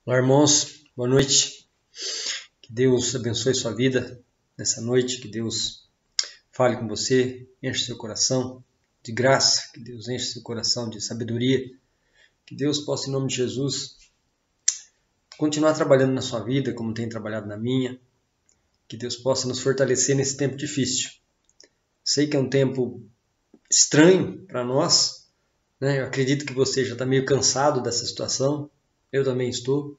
Olá, irmãos, boa noite. Que Deus abençoe sua vida nessa noite, que Deus fale com você, enche seu coração de graça, que Deus enche seu coração de sabedoria, que Deus possa, em nome de Jesus, continuar trabalhando na sua vida como tem trabalhado na minha, que Deus possa nos fortalecer nesse tempo difícil. Sei que é um tempo estranho para nós, né? Eu acredito que você já está meio cansado dessa situação, eu também estou.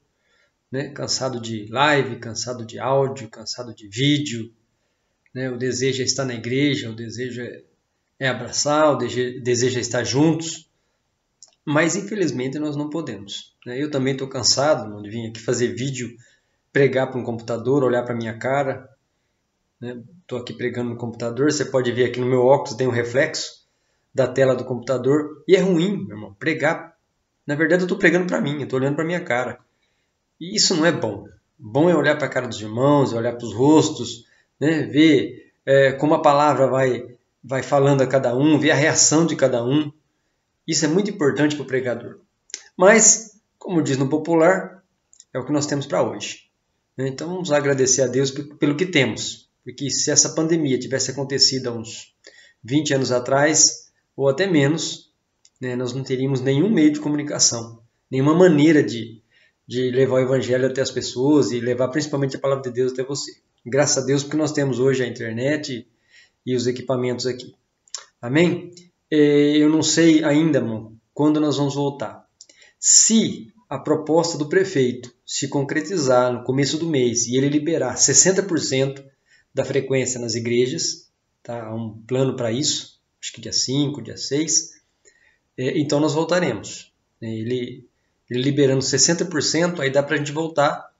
Cansado de live, cansado de áudio, cansado de vídeo, né? O desejo é estar na igreja, o desejo é abraçar, o desejo é estar juntos, mas infelizmente nós não podemos, né? Eu também estou cansado, não de vir aqui fazer vídeo, pregar para um computador, olhar para a minha cara, né? Estou aqui pregando no computador, você pode ver aqui no meu óculos, tem um reflexo da tela do computador, e é ruim, meu irmão, pregar. Na verdade eu estou pregando para mim, eu estou olhando para a minha cara. E isso não é bom. Bom é olhar para a cara dos irmãos, olhar para os rostos, né? Ver como a palavra vai falando a cada um, ver a reação de cada um. Isso é muito importante para o pregador. Mas, como diz no popular, é o que nós temos para hoje. Então vamos agradecer a Deus pelo que temos. Porque se essa pandemia tivesse acontecido há uns 20 anos atrás, ou até menos, né, nós não teríamos nenhum meio de comunicação, nenhuma maneira de levar o evangelho até as pessoas e levar principalmente a palavra de Deus até você. Graças a Deus porque nós temos hoje a internet e os equipamentos aqui. Amém? Eu não sei ainda, irmão, quando nós vamos voltar. Se a proposta do prefeito se concretizar no começo do mês e ele liberar 60% da frequência nas igrejas, tá? Há um plano para isso, acho que dia 5, dia 6, então nós voltaremos. Ele liberando 60%, aí dá para a gente voltar.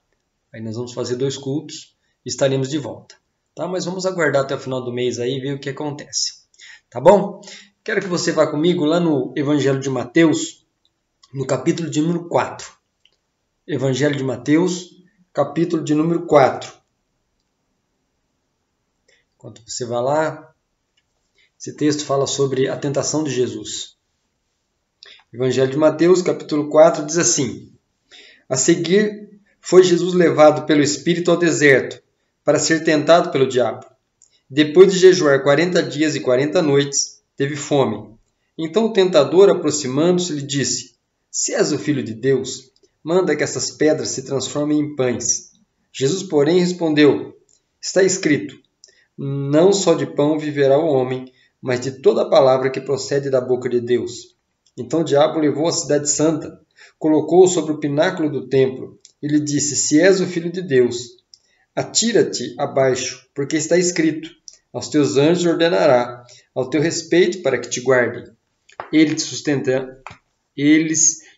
Aí nós vamos fazer 2 cultos e estaremos de volta. Tá? Mas vamos aguardar até o final do mês aí e ver o que acontece. Tá bom? Quero que você vá comigo lá no Evangelho de Mateus, no capítulo de número 4. Evangelho de Mateus, capítulo de número 4. Enquanto você vai lá, esse texto fala sobre a tentação de Jesus. Evangelho de Mateus, capítulo 4, diz assim: A seguir, foi Jesus levado pelo Espírito ao deserto, para ser tentado pelo diabo. Depois de jejuar 40 dias e 40 noites, teve fome. Então o tentador, aproximando-se, lhe disse: Se és o Filho de Deus, manda que essas pedras se transformem em pães. Jesus, porém, respondeu: Está escrito: Não só de pão viverá o homem, mas de toda a palavra que procede da boca de Deus. Então o diabo levou a cidade santa, colocou-o sobre o pináculo do templo e lhe disse: Se és o Filho de Deus, atira-te abaixo, porque está escrito: Aos teus anjos ordenará ao teu respeito para que te guardem. Eles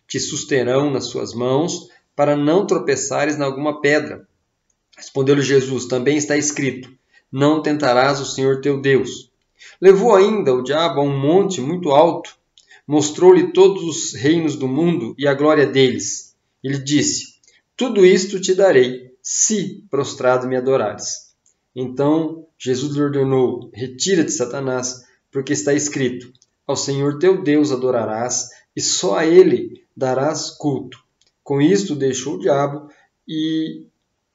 te susterão nas suas mãos, para não tropeçares em alguma pedra. Respondeu-lhe Jesus: Também está escrito: Não tentarás o Senhor teu Deus. Levou ainda o diabo a um monte muito alto, mostrou-lhe todos os reinos do mundo e a glória deles. Ele disse: Tudo isto te darei, se prostrado me adorares. Então Jesus lhe ordenou: Retira-te, Satanás, porque está escrito: Ao Senhor teu Deus adorarás, e só a ele darás culto. Com isto deixou o diabo, e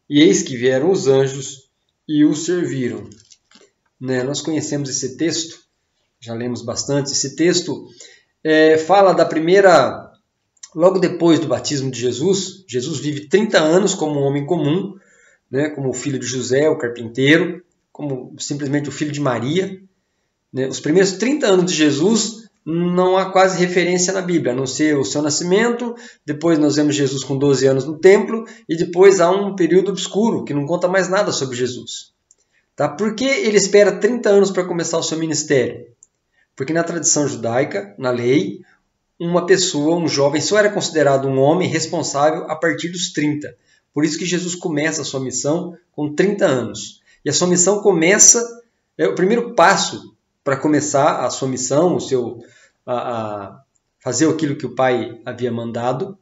eis que vieram os anjos e o serviram. Nós conhecemos esse texto, já lemos bastante. Esse texto fala da primeira, logo depois do batismo de Jesus. Jesus vive 30 anos como um homem comum, né, como o filho de José, o carpinteiro, como simplesmente o filho de Maria. Os primeiros 30 anos de Jesus não há quase referência na Bíblia, a não ser o seu nascimento. Depois nós vemos Jesus com 12 anos no templo, e depois há um período obscuro, que não conta mais nada sobre Jesus. Tá? Por que ele espera 30 anos para começar o seu ministério? Porque na tradição judaica, na lei, uma pessoa, um jovem, só era considerado um homem responsável a partir dos 30. Por isso que Jesus começa a sua missão com 30 anos. E a sua missão começa, o primeiro passo para começar a sua missão, a fazer aquilo que o Pai havia mandado,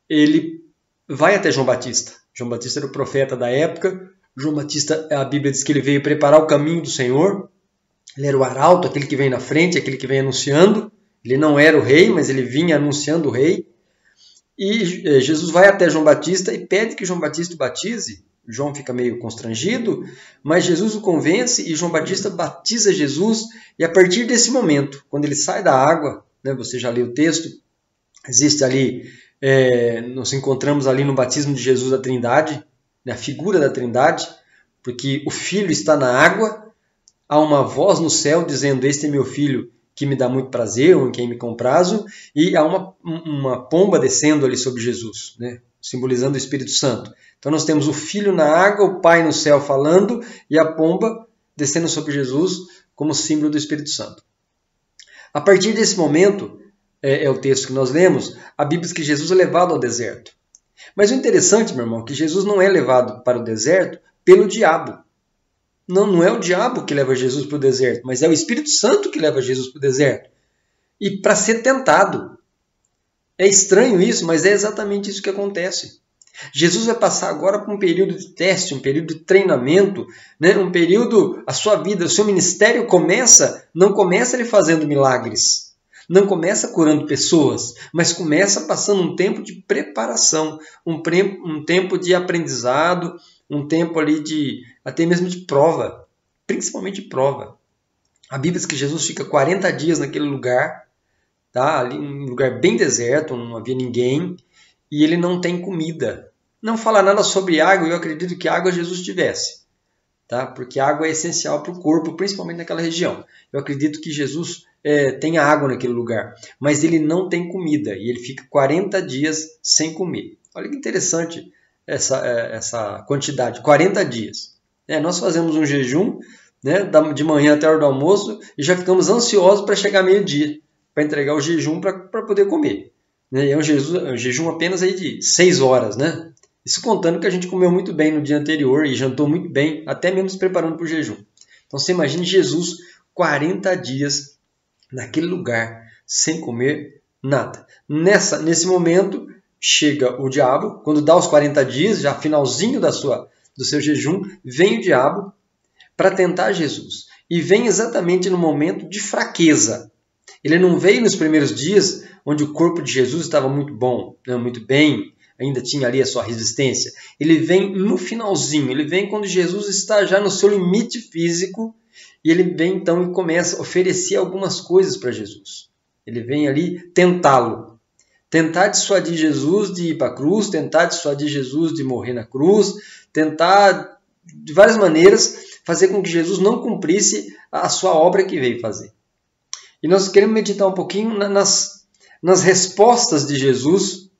ele vai até João Batista. João Batista era o profeta da época. João Batista, a Bíblia diz que ele veio preparar o caminho do Senhor. Ele era o arauto, aquele que vem na frente, aquele que vem anunciando. Ele não era o rei, mas ele vinha anunciando o rei. E Jesus vai até João Batista e pede que João Batista o batize. João fica meio constrangido, mas Jesus o convence e João Batista batiza Jesus. E a partir desse momento, quando ele sai da água, né, você já leu o texto, existe ali, nós encontramos ali no batismo de Jesus a Trindade, né, a figura da Trindade, porque o Filho está na água, há uma voz no céu dizendo: este é meu Filho que me dá muito prazer, ou em quem me comprazo, e há uma pomba descendo ali sobre Jesus, né, simbolizando o Espírito Santo. Então nós temos o Filho na água, o Pai no céu falando, e a pomba descendo sobre Jesus como símbolo do Espírito Santo. A partir desse momento, é o texto que nós lemos, a Bíblia diz que Jesus é levado ao deserto. Mas o interessante, meu irmão, é que Jesus não é levado para o deserto pelo diabo. Não é o diabo que leva Jesus para o deserto, mas é o Espírito Santo que leva Jesus para o deserto. E para ser tentado. É estranho isso, mas é exatamente isso que acontece. Jesus vai passar agora por um período de teste, um período de treinamento, né? Um período, a sua vida, o seu ministério não começa ele fazendo milagres, não começa curando pessoas, mas começa passando um tempo de preparação, um tempo de aprendizado, um tempo ali até mesmo de prova, principalmente prova. A Bíblia diz que Jesus fica 40 dias naquele lugar, tá? Ali um lugar bem deserto, não havia ninguém, e ele não tem comida. Não fala nada sobre água, eu acredito que água Jesus tivesse, tá? Porque água é essencial para o corpo, principalmente naquela região. Eu acredito que Jesus tenha água naquele lugar, mas ele não tem comida, e ele fica 40 dias sem comer. Olha que interessante essa quantidade, 40 dias. Nós fazemos um jejum, né, de manhã até a hora do almoço e já ficamos ansiosos para chegar meio-dia, para entregar o jejum para poder comer. Né? E é um jejum apenas aí de 6 horas. Né? Isso contando que a gente comeu muito bem no dia anterior e jantou muito bem, até mesmo se preparando para o jejum. Então você imagine Jesus 40 dias naquele lugar, sem comer nada. Nesse momento, chega o diabo, quando dá os 40 dias, já finalzinho do seu jejum, vem o diabo para tentar Jesus. E vem exatamente no momento de fraqueza. Ele não veio nos primeiros dias, onde o corpo de Jesus estava muito bom, muito bem, ainda tinha ali a sua resistência. Ele vem no finalzinho, ele vem quando Jesus está já no seu limite físico, e ele vem então e começa a oferecer algumas coisas para Jesus. Ele vem ali tentá-lo. Tentar dissuadir Jesus de ir para a cruz, tentar dissuadir Jesus de morrer na cruz, tentar, de várias maneiras, fazer com que Jesus não cumprisse a sua obra que veio fazer. E nós queremos meditar um pouquinho nas respostas de Jesus,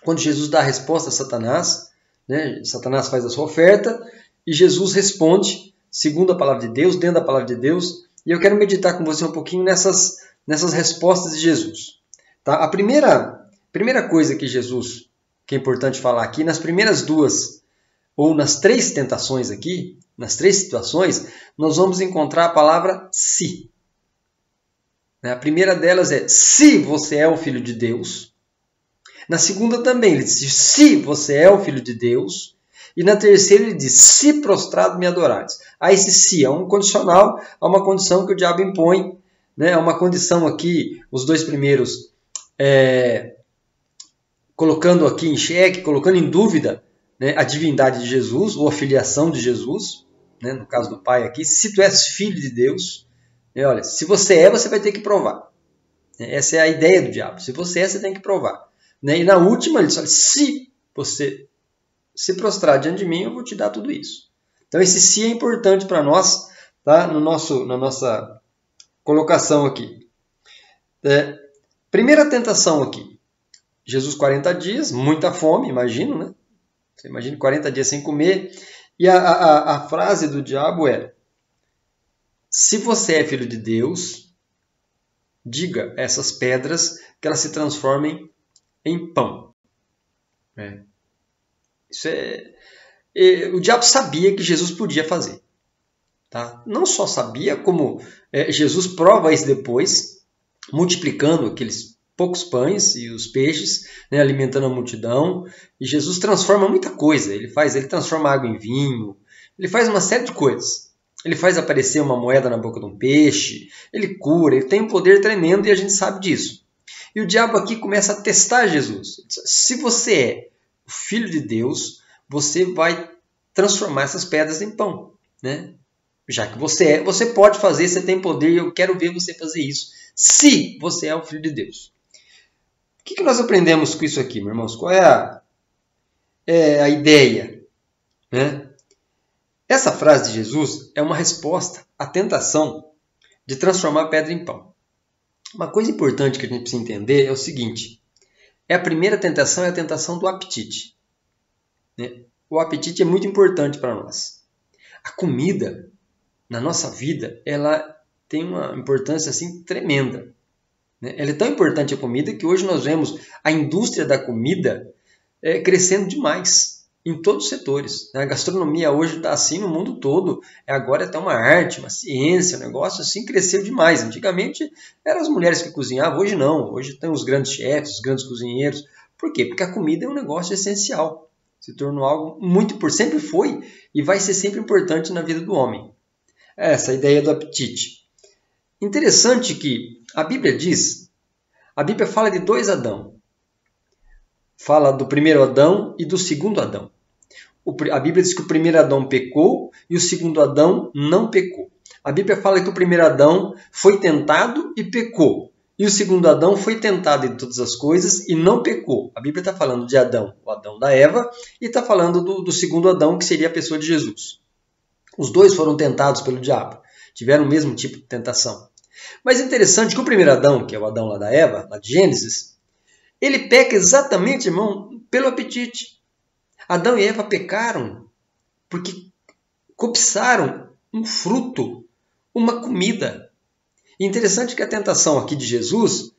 quando Jesus dá a resposta a Satanás, né? Satanás faz a sua oferta e Jesus responde, segundo a palavra de Deus, dentro da palavra de Deus, e eu quero meditar com você um pouquinho nessas respostas de Jesus. Tá? A primeira coisa que é importante falar aqui, nas primeiras duas, ou nas 3 tentações aqui, nas 3 situações, nós vamos encontrar a palavra se. A primeira delas é, se você é o Filho de Deus. Na segunda também, ele diz, se você é o Filho de Deus. E na terceira ele diz, se prostrado me adorares. Esse se é um condicional, a uma condição que o diabo impõe, né? É uma condição aqui, os 2 primeiros, colocando aqui em xeque, colocando em dúvida, né, a divindade de Jesus, ou a filiação de Jesus, né, no caso do Pai aqui, se tu és filho de Deus, olha, se você você vai ter que provar. Essa é a ideia do diabo. Se você você tem que provar. E na última ele diz, olha, se você se prostrar diante de mim, eu vou te dar tudo isso. Então esse se é importante para nós, tá? Na nossa colocação aqui. Primeira tentação aqui. Jesus 40 dias, muita fome, imagino, né? Você imagina 40 dias sem comer. E a frase do diabo é, se você é filho de Deus, diga a essas pedras que elas se transformem em pão. O diabo sabia que Jesus podia fazer. Tá? Não só sabia, como Jesus prova isso depois, multiplicando aqueles poucos pães e os peixes, né, alimentando a multidão. E Jesus transforma muita coisa. Ele transforma água em vinho, ele faz uma série de coisas. Ele faz aparecer uma moeda na boca de um peixe, ele cura, ele tem um poder tremendo e a gente sabe disso. E o diabo aqui começa a testar Jesus. Se você é o Filho de Deus, você vai transformar essas pedras em pão, né? Já que você é, você pode fazer, você tem poder e eu quero ver você fazer isso. Se você é o Filho de Deus. O que nós aprendemos com isso aqui, meus irmãos? Qual é a ideia, né? Essa frase de Jesus é uma resposta à tentação de transformar a pedra em pão. Uma coisa importante que a gente precisa entender é o seguinte. A primeira tentação é a tentação do apetite, né? O apetite é muito importante para nós. A comida, na nossa vida, ela tem uma importância assim tremenda, né? Ela é tão importante a comida que hoje nós vemos a indústria da comida crescendo demais em todos os setores. A gastronomia hoje está assim no mundo todo. Agora é até uma arte, uma ciência, um negócio assim cresceu demais. Antigamente eram as mulheres que cozinhavam, hoje não. Hoje tem os grandes chefes, os grandes cozinheiros. Por quê? Porque a comida é um negócio essencial. Se tornou algo muito importante, sempre foi e vai ser sempre importante na vida do homem. Essa ideia do apetite. Interessante que a Bíblia fala de dois Adão. Fala do primeiro Adão e do segundo Adão. A Bíblia diz que o primeiro Adão pecou e o segundo Adão não pecou. A Bíblia fala que o primeiro Adão foi tentado e pecou. E o segundo Adão foi tentado em todas as coisas e não pecou. A Bíblia está falando de Adão, o Adão da Eva, e está falando do segundo Adão, que seria a pessoa de Jesus. Os dois foram tentados pelo diabo. Tiveram o mesmo tipo de tentação. Mas é interessante que o primeiro Adão, que é o Adão lá da Eva, lá de Gênesis, ele peca exatamente, irmão, pelo apetite. Adão e Eva pecaram porque cobiçaram um fruto, uma comida. E interessante que a tentação aqui de Jesus,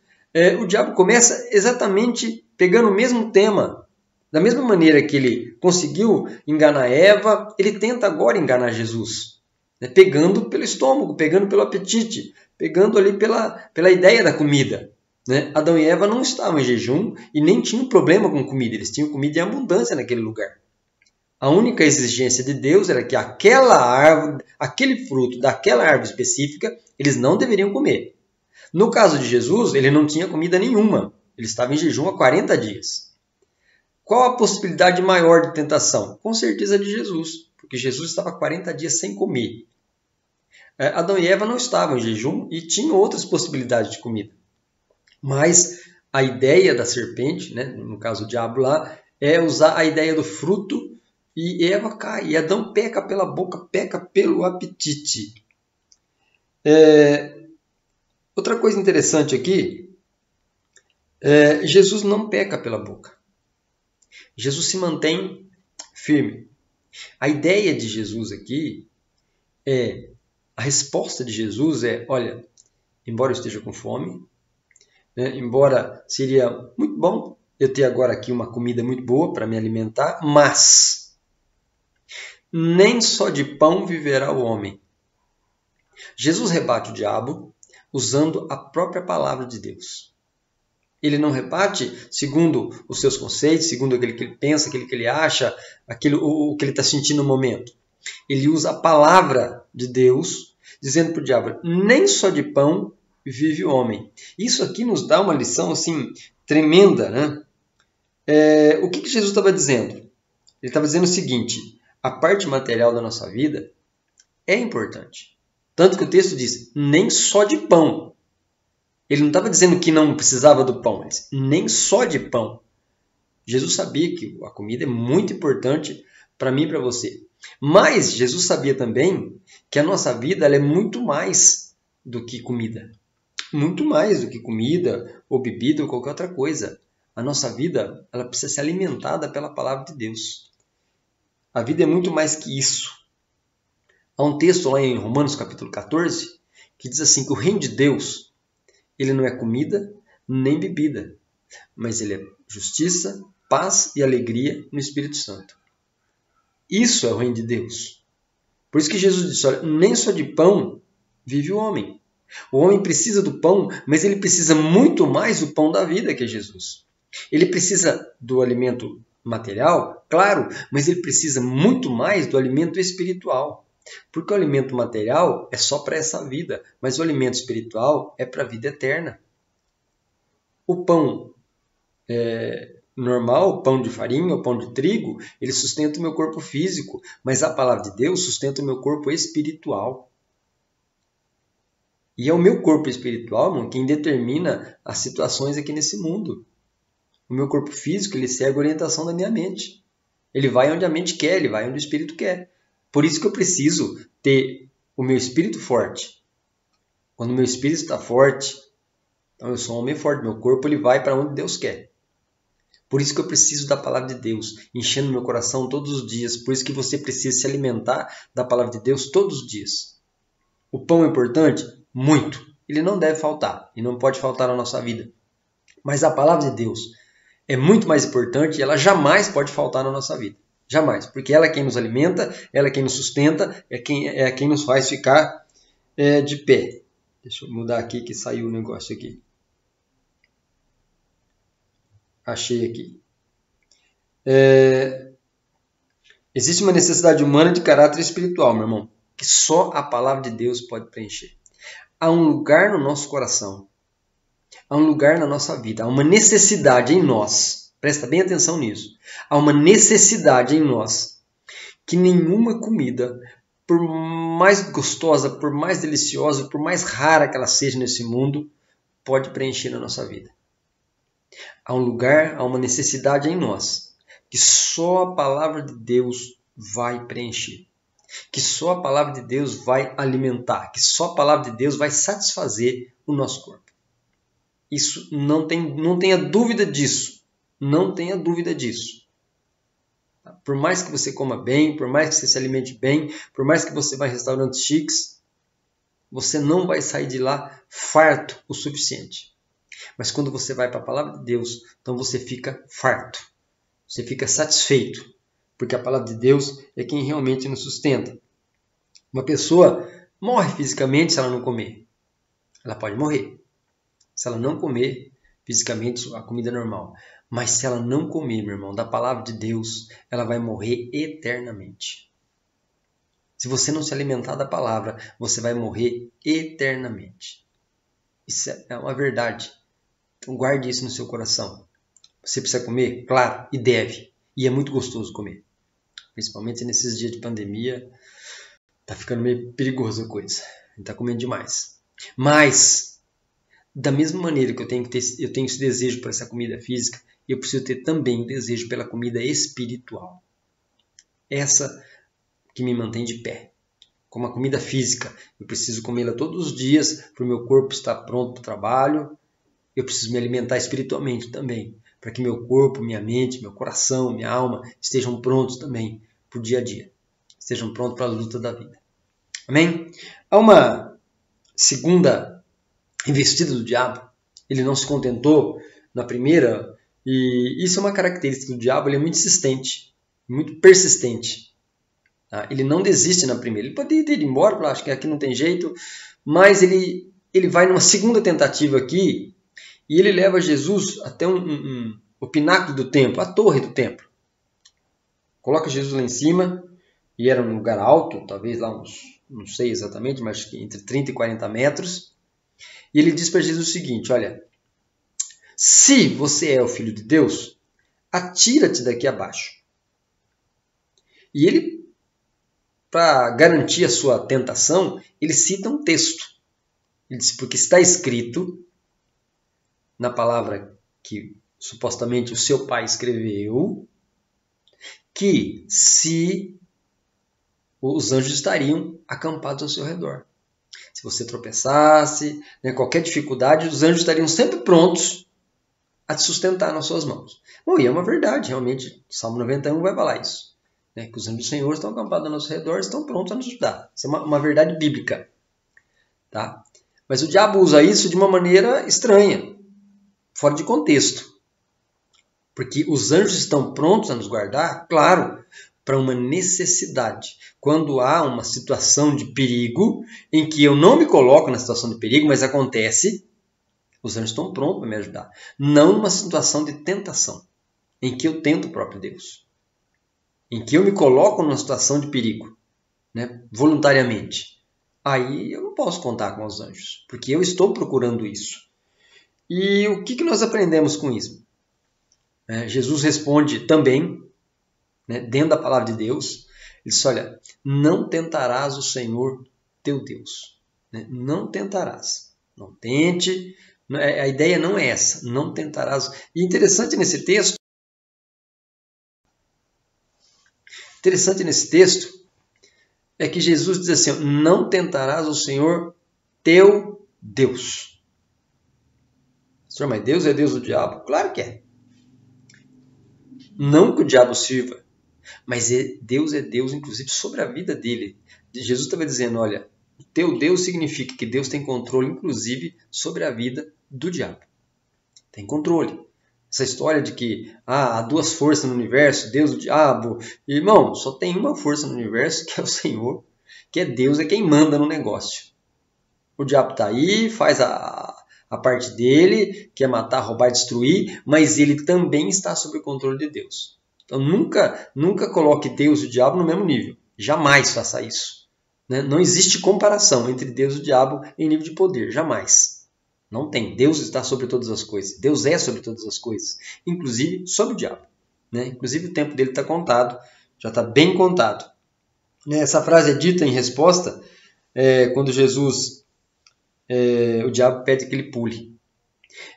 o diabo começa exatamente pegando o mesmo tema. Da mesma maneira que ele conseguiu enganar Eva, ele tenta agora enganar Jesus. Né? Pegando pelo estômago, pegando pelo apetite, pegando ali pela ideia da comida. Né? Adão e Eva não estavam em jejum e nem tinham problema com comida. Eles tinham comida em abundância naquele lugar. A única exigência de Deus era que aquela árvore, aquele fruto daquela árvore específica, eles não deveriam comer. No caso de Jesus, ele não tinha comida nenhuma. Ele estava em jejum há 40 dias. Qual a possibilidade maior de tentação? Com certeza de Jesus, porque Jesus estava 40 dias sem comer. Adão e Eva não estavam em jejum e tinham outras possibilidades de comida. Mas a ideia da serpente, né, no caso o diabo lá, é usar a ideia do fruto e Eva cai. E Adão peca pela boca, peca pelo apetite. Outra coisa interessante aqui, Jesus não peca pela boca. Jesus se mantém firme. A ideia de Jesus aqui a resposta de Jesus olha, embora eu esteja com fome, né, embora seria muito bom eu ter agora aqui uma comida muito boa para me alimentar, mas nem só de pão viverá o homem. Jesus rebate o diabo usando a própria palavra de Deus. Ele não rebate segundo os seus conceitos, segundo aquilo que ele pensa, aquilo que ele acha, o que ele está sentindo no momento. Ele usa a palavra de Deus, dizendo para o diabo, nem só de pão vive o homem. Isso aqui nos dá uma lição assim tremenda, né? O que Jesus estava dizendo? Ele estava dizendo o seguinte, a parte material da nossa vida é importante. Tanto que o texto diz, nem só de pão. Ele não estava dizendo que não precisava do pão, ele disse, nem só de pão. Jesus sabia que a comida é muito importante para mim e para você. Mas Jesus sabia também que a nossa vida ela é muito mais do que comida. Muito mais do que comida ou bebida ou qualquer outra coisa. A nossa vida ela precisa ser alimentada pela palavra de Deus. A vida é muito mais que isso. Há um texto lá em Romanos capítulo 14 que diz assim que o reino de Deus ele não é comida nem bebida, mas ele é justiça, paz e alegria no Espírito Santo. Isso é o reino de Deus. Por isso que Jesus disse, olha, nem só de pão vive o homem. O homem precisa do pão, mas ele precisa muito mais do pão da vida que é Jesus. Ele precisa do alimento material, claro, mas ele precisa muito mais do alimento espiritual. Porque o alimento material é só para essa vida, mas o alimento espiritual é para a vida eterna. O pão normal, o pão de farinha, o pão de trigo, ele sustenta o meu corpo físico, mas a palavra de Deus sustenta o meu corpo espiritual. E é o meu corpo espiritual, irmão, quem determina as situações aqui nesse mundo. O meu corpo físico, ele segue a orientação da minha mente. Ele vai onde a mente quer, ele vai onde o espírito quer. Por isso que eu preciso ter o meu espírito forte. Quando o meu espírito está forte, então eu sou um homem forte. Meu corpo ele vai para onde Deus quer. Por isso que eu preciso da palavra de Deus, enchendo meu coração todos os dias. Por isso que você precisa se alimentar da palavra de Deus todos os dias. O pão é importante? Muito. Ele não deve faltar e não pode faltar na nossa vida. Mas a palavra de Deus é muito mais importante e ela jamais pode faltar na nossa vida. Jamais. Porque ela é quem nos alimenta, ela é quem nos sustenta, é quem nos faz ficar de pé. Deixa eu mudar aqui que saiu o negócio aqui. Achei aqui. Existe uma necessidade humana de caráter espiritual, meu irmão, que só a palavra de Deus pode preencher. Há um lugar no nosso coração, há um lugar na nossa vida, há uma necessidade em nós, presta bem atenção nisso, há uma necessidade em nós que nenhuma comida, por mais gostosa, por mais deliciosa, por mais rara que ela seja nesse mundo, pode preencher na nossa vida. Há um lugar, há uma necessidade em nós que só a palavra de Deus vai preencher. Que só a palavra de Deus vai alimentar. Que só a palavra de Deus vai satisfazer o nosso corpo. Isso não tenha dúvida disso. Não tenha dúvida disso. Por mais que você coma bem, por mais que você se alimente bem, por mais que você vá em restaurantes chiques, você não vai sair de lá farto o suficiente. Mas quando você vai para a palavra de Deus, então você fica farto. Você fica satisfeito. Porque a palavra de Deus é quem realmente nos sustenta. Uma pessoa morre fisicamente se ela não comer. Ela pode morrer. Se ela não comer fisicamente a comida normal. Mas se ela não comer, meu irmão, da palavra de Deus, ela vai morrer eternamente. Se você não se alimentar da palavra, você vai morrer eternamente. Isso é uma verdade. Então guarde isso no seu coração. Você precisa comer? Claro, e deve. E é muito gostoso comer. Principalmente nesses dias de pandemia, tá ficando meio perigoso a coisa. A gente tá comendo demais. Mas, da mesma maneira que eu tenho esse desejo por essa comida física, eu preciso ter também desejo pela comida espiritual. Essa que me mantém de pé. Como a comida física, eu preciso comê-la todos os dias para o meu corpo estar pronto para o trabalho. Eu preciso me alimentar espiritualmente também, para que meu corpo, minha mente, meu coração, minha alma estejam prontos também para o dia a dia. Estejam prontos para a luta da vida. Amém? Há uma segunda investida do diabo. Ele não se contentou na primeira, e isso é uma característica do diabo, ele é muito insistente, muito persistente. Tá? Ele não desiste na primeira. Ele pode ir embora, falar, acho que aqui não tem jeito, mas ele vai numa segunda tentativa aqui, e ele leva Jesus até o pináculo do templo, a torre do templo. Coloca Jesus lá em cima, e era um lugar alto, talvez lá uns, não sei exatamente, mas acho que entre 30 e 40 metros. E ele diz para Jesus o seguinte, olha, se você é o Filho de Deus, atira-te daqui abaixo. E ele, para garantir a sua tentação, ele cita um texto. Ele diz, porque está escrito na palavra que supostamente o seu pai escreveu, que se os anjos estariam acampados ao seu redor. Se você tropeçasse, qualquer dificuldade, os anjos estariam sempre prontos a te sustentar nas suas mãos. Bom, e é uma verdade, realmente, o Salmo 91 vai falar isso. Que os anjos do Senhor estão acampados ao nosso redor, estão prontos a nos ajudar. Isso é uma verdade bíblica. Tá? Mas o diabo usa isso de uma maneira estranha, fora de contexto. Porque os anjos estão prontos a nos guardar, claro, para uma necessidade. Quando há uma situação de perigo, em que eu não me coloco na situação de perigo, mas acontece, os anjos estão prontos para me ajudar. Não numa situação de tentação, em que eu tento o próprio Deus. Em que eu me coloco numa situação de perigo, voluntariamente. Aí eu não posso contar com os anjos, porque eu estou procurando isso. E o que nós aprendemos com isso? Jesus responde também, né, dentro da palavra de Deus, ele diz, olha, não tentarás o Senhor teu Deus. Né? Não tentarás. Não tente. A ideia não é essa. Não tentarás. E interessante nesse texto é que Jesus diz assim, não tentarás o Senhor teu Deus. Senhor, mas Deus é Deus do diabo? Claro que é. Não que o diabo sirva, mas Deus é Deus, inclusive, sobre a vida dele. Jesus estava dizendo, olha, o teu Deus significa que Deus tem controle, inclusive, sobre a vida do diabo. Tem controle. Essa história de que há duas forças no universo, Deus e o diabo. Irmão, só tem uma força no universo, que é o Senhor, que é Deus, é quem manda no negócio. O diabo está aí, faz a parte dele, que é matar, roubar e destruir, mas ele também está sob o controle de Deus. Então nunca coloque Deus e o diabo no mesmo nível. Jamais faça isso. Né? Não existe comparação entre Deus e o diabo em nível de poder. Jamais. Não tem. Deus está sobre todas as coisas. Deus é sobre todas as coisas. Inclusive sobre o diabo. Né? Inclusive o tempo dele está contado. Já está bem contado. Essa frase é dita em resposta quando Jesus... o diabo pede que ele pule.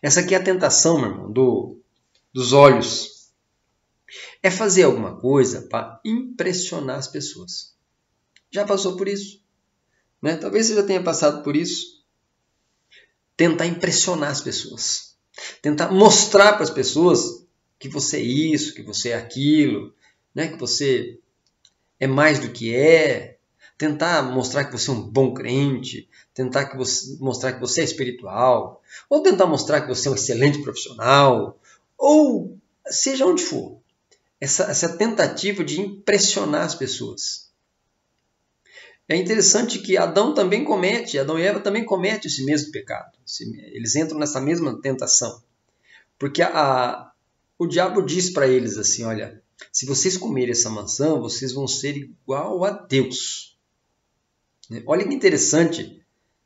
Essa aqui é a tentação, meu irmão, dos olhos. É fazer alguma coisa para impressionar as pessoas. Já passou por isso? Né? Talvez você já tenha passado por isso. Tentar impressionar as pessoas. Tentar mostrar para as pessoas que você é isso, que você é aquilo, né? Que você é mais do que é. Tentar mostrar que você é um bom crente. Tentar mostrar que você é espiritual. Ou tentar mostrar que você é um excelente profissional. Ou seja onde for. Essa tentativa de impressionar as pessoas. É interessante que Adão e Eva também cometem esse mesmo pecado. Eles entram nessa mesma tentação. Porque o diabo diz para eles assim, olha, se vocês comerem essa maçã, vocês vão ser igual a Deus. Olha que interessante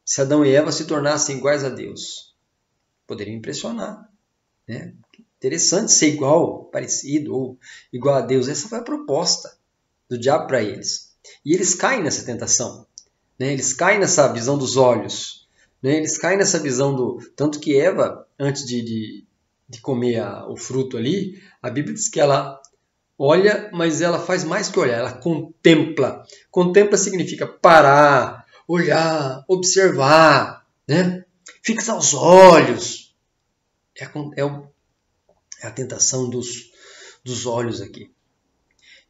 se Adão e Eva se tornassem iguais a Deus. Poderia impressionar. Né? Interessante ser igual, parecido ou igual a Deus. Essa foi a proposta do diabo para eles. E eles caem nessa tentação. Né? Eles caem nessa visão dos olhos. Né? Eles caem nessa visão do... Tanto que Eva, antes de comer o fruto ali, a Bíblia diz que ela olha, mas ela faz mais que olhar, ela contempla. Contempla significa parar, olhar, observar, né? Fixar os olhos. É a tentação dos olhos aqui.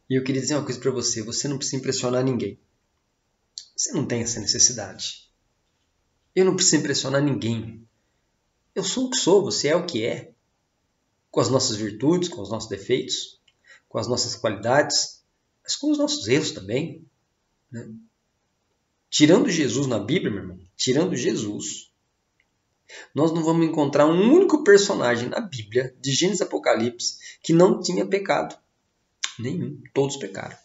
E eu queria dizer uma coisa para você. Você não precisa impressionar ninguém. Você não tem essa necessidade. Eu não preciso impressionar ninguém. Eu sou o que sou, você é o que é. Com as nossas virtudes, com os nossos defeitos, com as nossas qualidades, mas com os nossos erros também. Né? Tirando Jesus na Bíblia, meu irmão, tirando Jesus, nós não vamos encontrar um único personagem na Bíblia, de Gênesis e Apocalipse, que não tinha pecado. Nenhum. Todos pecaram.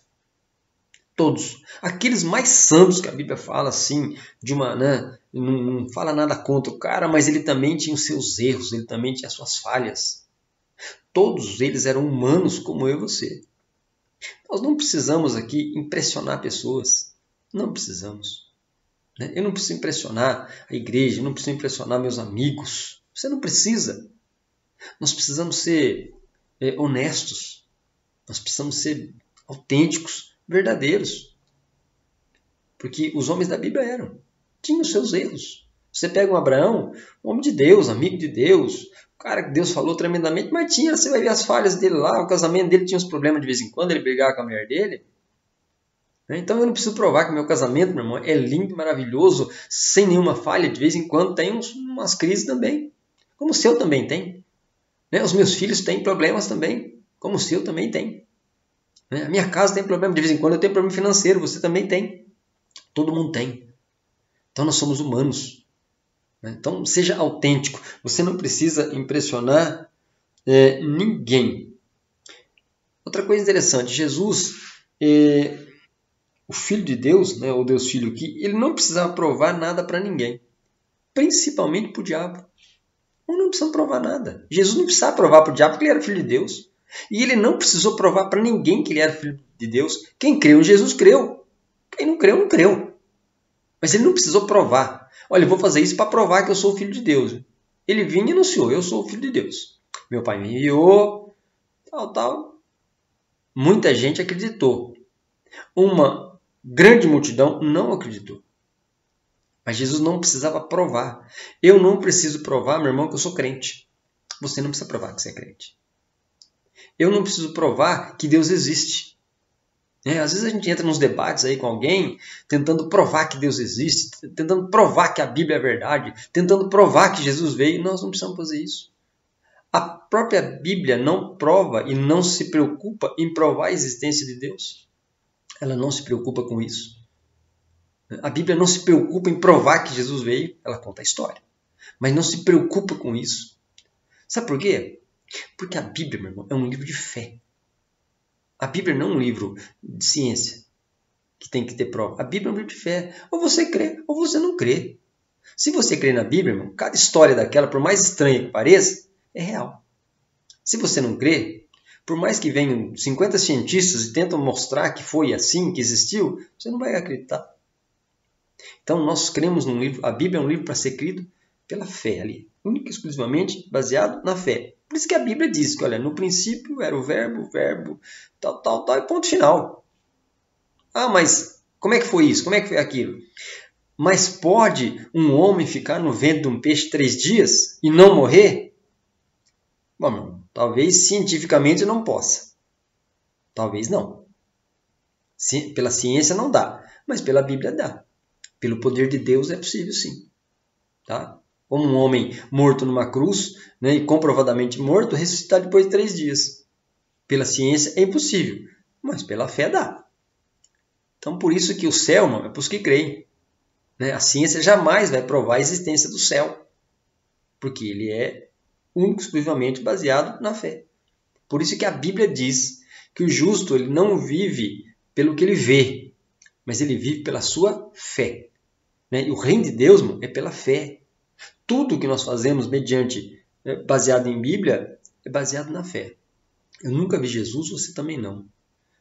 Todos. Aqueles mais santos que a Bíblia fala assim, né, não fala nada contra o cara, mas ele também tinha os seus erros, ele também tinha as suas falhas. Todos eles eram humanos como eu e você. Nós não precisamos aqui impressionar pessoas. Não precisamos. Né? Eu não preciso impressionar a igreja, eu não preciso impressionar meus amigos. Você não precisa. Nós precisamos ser honestos. Nós precisamos ser autênticos, verdadeiros. Porque os homens da Bíblia tinham os seus erros. Você pega um Abraão, um homem de Deus, amigo de Deus, o cara que Deus falou tremendamente, mas você vai ver as falhas dele lá, o casamento dele tinha uns problemas de vez em quando, ele brigava com a mulher dele. Então eu não preciso provar que meu casamento, meu irmão, é lindo, maravilhoso, sem nenhuma falha, de vez em quando tem umas crises também, como o seu também tem. Os meus filhos têm problemas também, como o seu também tem. A minha casa tem problema, de vez em quando eu tenho problema financeiro, você também tem. Todo mundo tem. Então nós somos humanos. Então seja autêntico. Você não precisa impressionar ninguém. Outra coisa interessante, Jesus, o Filho de Deus, o Deus Filho aqui, ele não precisava provar nada para ninguém. Principalmente para o diabo. Nós não precisamos provar nada. Jesus não precisava provar para o diabo que ele era filho de Deus. E ele não precisou provar para ninguém que ele era filho de Deus. Quem creu em Jesus, creu. Quem não creu, não creu. Mas ele não precisou provar. Olha, eu vou fazer isso para provar que eu sou o filho de Deus. Ele vinha e anunciou, eu sou o filho de Deus. Meu pai me enviou, tal. Muita gente acreditou. Uma grande multidão não acreditou. Mas Jesus não precisava provar. Eu não preciso provar, meu irmão, que eu sou crente. Você não precisa provar que você é crente. Eu não preciso provar que Deus existe. Às vezes a gente entra nos debates aí com alguém, tentando provar que Deus existe, tentando provar que a Bíblia é verdade, tentando provar que Jesus veio. Nós não precisamos fazer isso. A própria Bíblia não prova e não se preocupa em provar a existência de Deus. Ela não se preocupa com isso. A Bíblia não se preocupa em provar que Jesus veio, ela conta a história. Mas não se preocupa com isso. Sabe por quê? Porque a Bíblia, meu irmão, é um livro de fé. A Bíblia não é um livro de ciência que tem que ter prova. A Bíblia é um livro de fé. Ou você crê, ou você não crê. Se você crê na Bíblia, irmão, cada história daquela, por mais estranha que pareça, é real. Se você não crê, por mais que venham 50 cientistas e tentam mostrar que foi assim, que existiu, você não vai acreditar. Então nós cremos num livro, a Bíblia é um livro para ser crido pela fé ali, única e exclusivamente baseado na fé. Por isso que a Bíblia diz que, olha, no princípio era o verbo, tal, e ponto final. Ah, mas como é que foi isso? Como é que foi aquilo? Mas pode um homem ficar no ventre de um peixe 3 dias e não morrer? Bom, talvez cientificamente não possa. Talvez não. Pela ciência não dá, mas pela Bíblia dá. Pelo poder de Deus é possível sim. Tá? Como um homem morto numa cruz, né, e comprovadamente morto, ressuscitar depois de 3 dias. Pela ciência é impossível, mas pela fé dá. Então por isso que o céu, irmão, é para os que creem. Né? A ciência jamais vai provar a existência do céu, porque ele é único, exclusivamente baseado na fé. Por isso que a Bíblia diz que o justo ele não vive pelo que ele vê, mas ele vive pela sua fé. Né? E o reino de Deus, irmão, é pela fé. Tudo que nós fazemos baseado em Bíblia é baseado na fé. Eu nunca vi Jesus, você também não.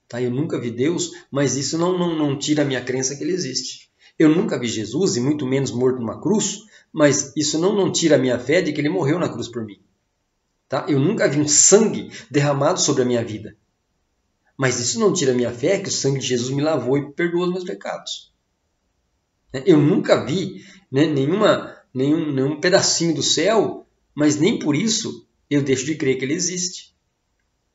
Tá? Eu nunca vi Deus, mas isso não tira a minha crença que ele existe. Eu nunca vi Jesus, e muito menos morto numa cruz, mas isso não tira a minha fé de que ele morreu na cruz por mim. Tá? Eu nunca vi um sangue derramado sobre a minha vida. Mas isso não tira a minha fé que o sangue de Jesus me lavou e perdoou os meus pecados. Eu nunca vi nenhum pedacinho do céu, mas nem por isso eu deixo de crer que ele existe.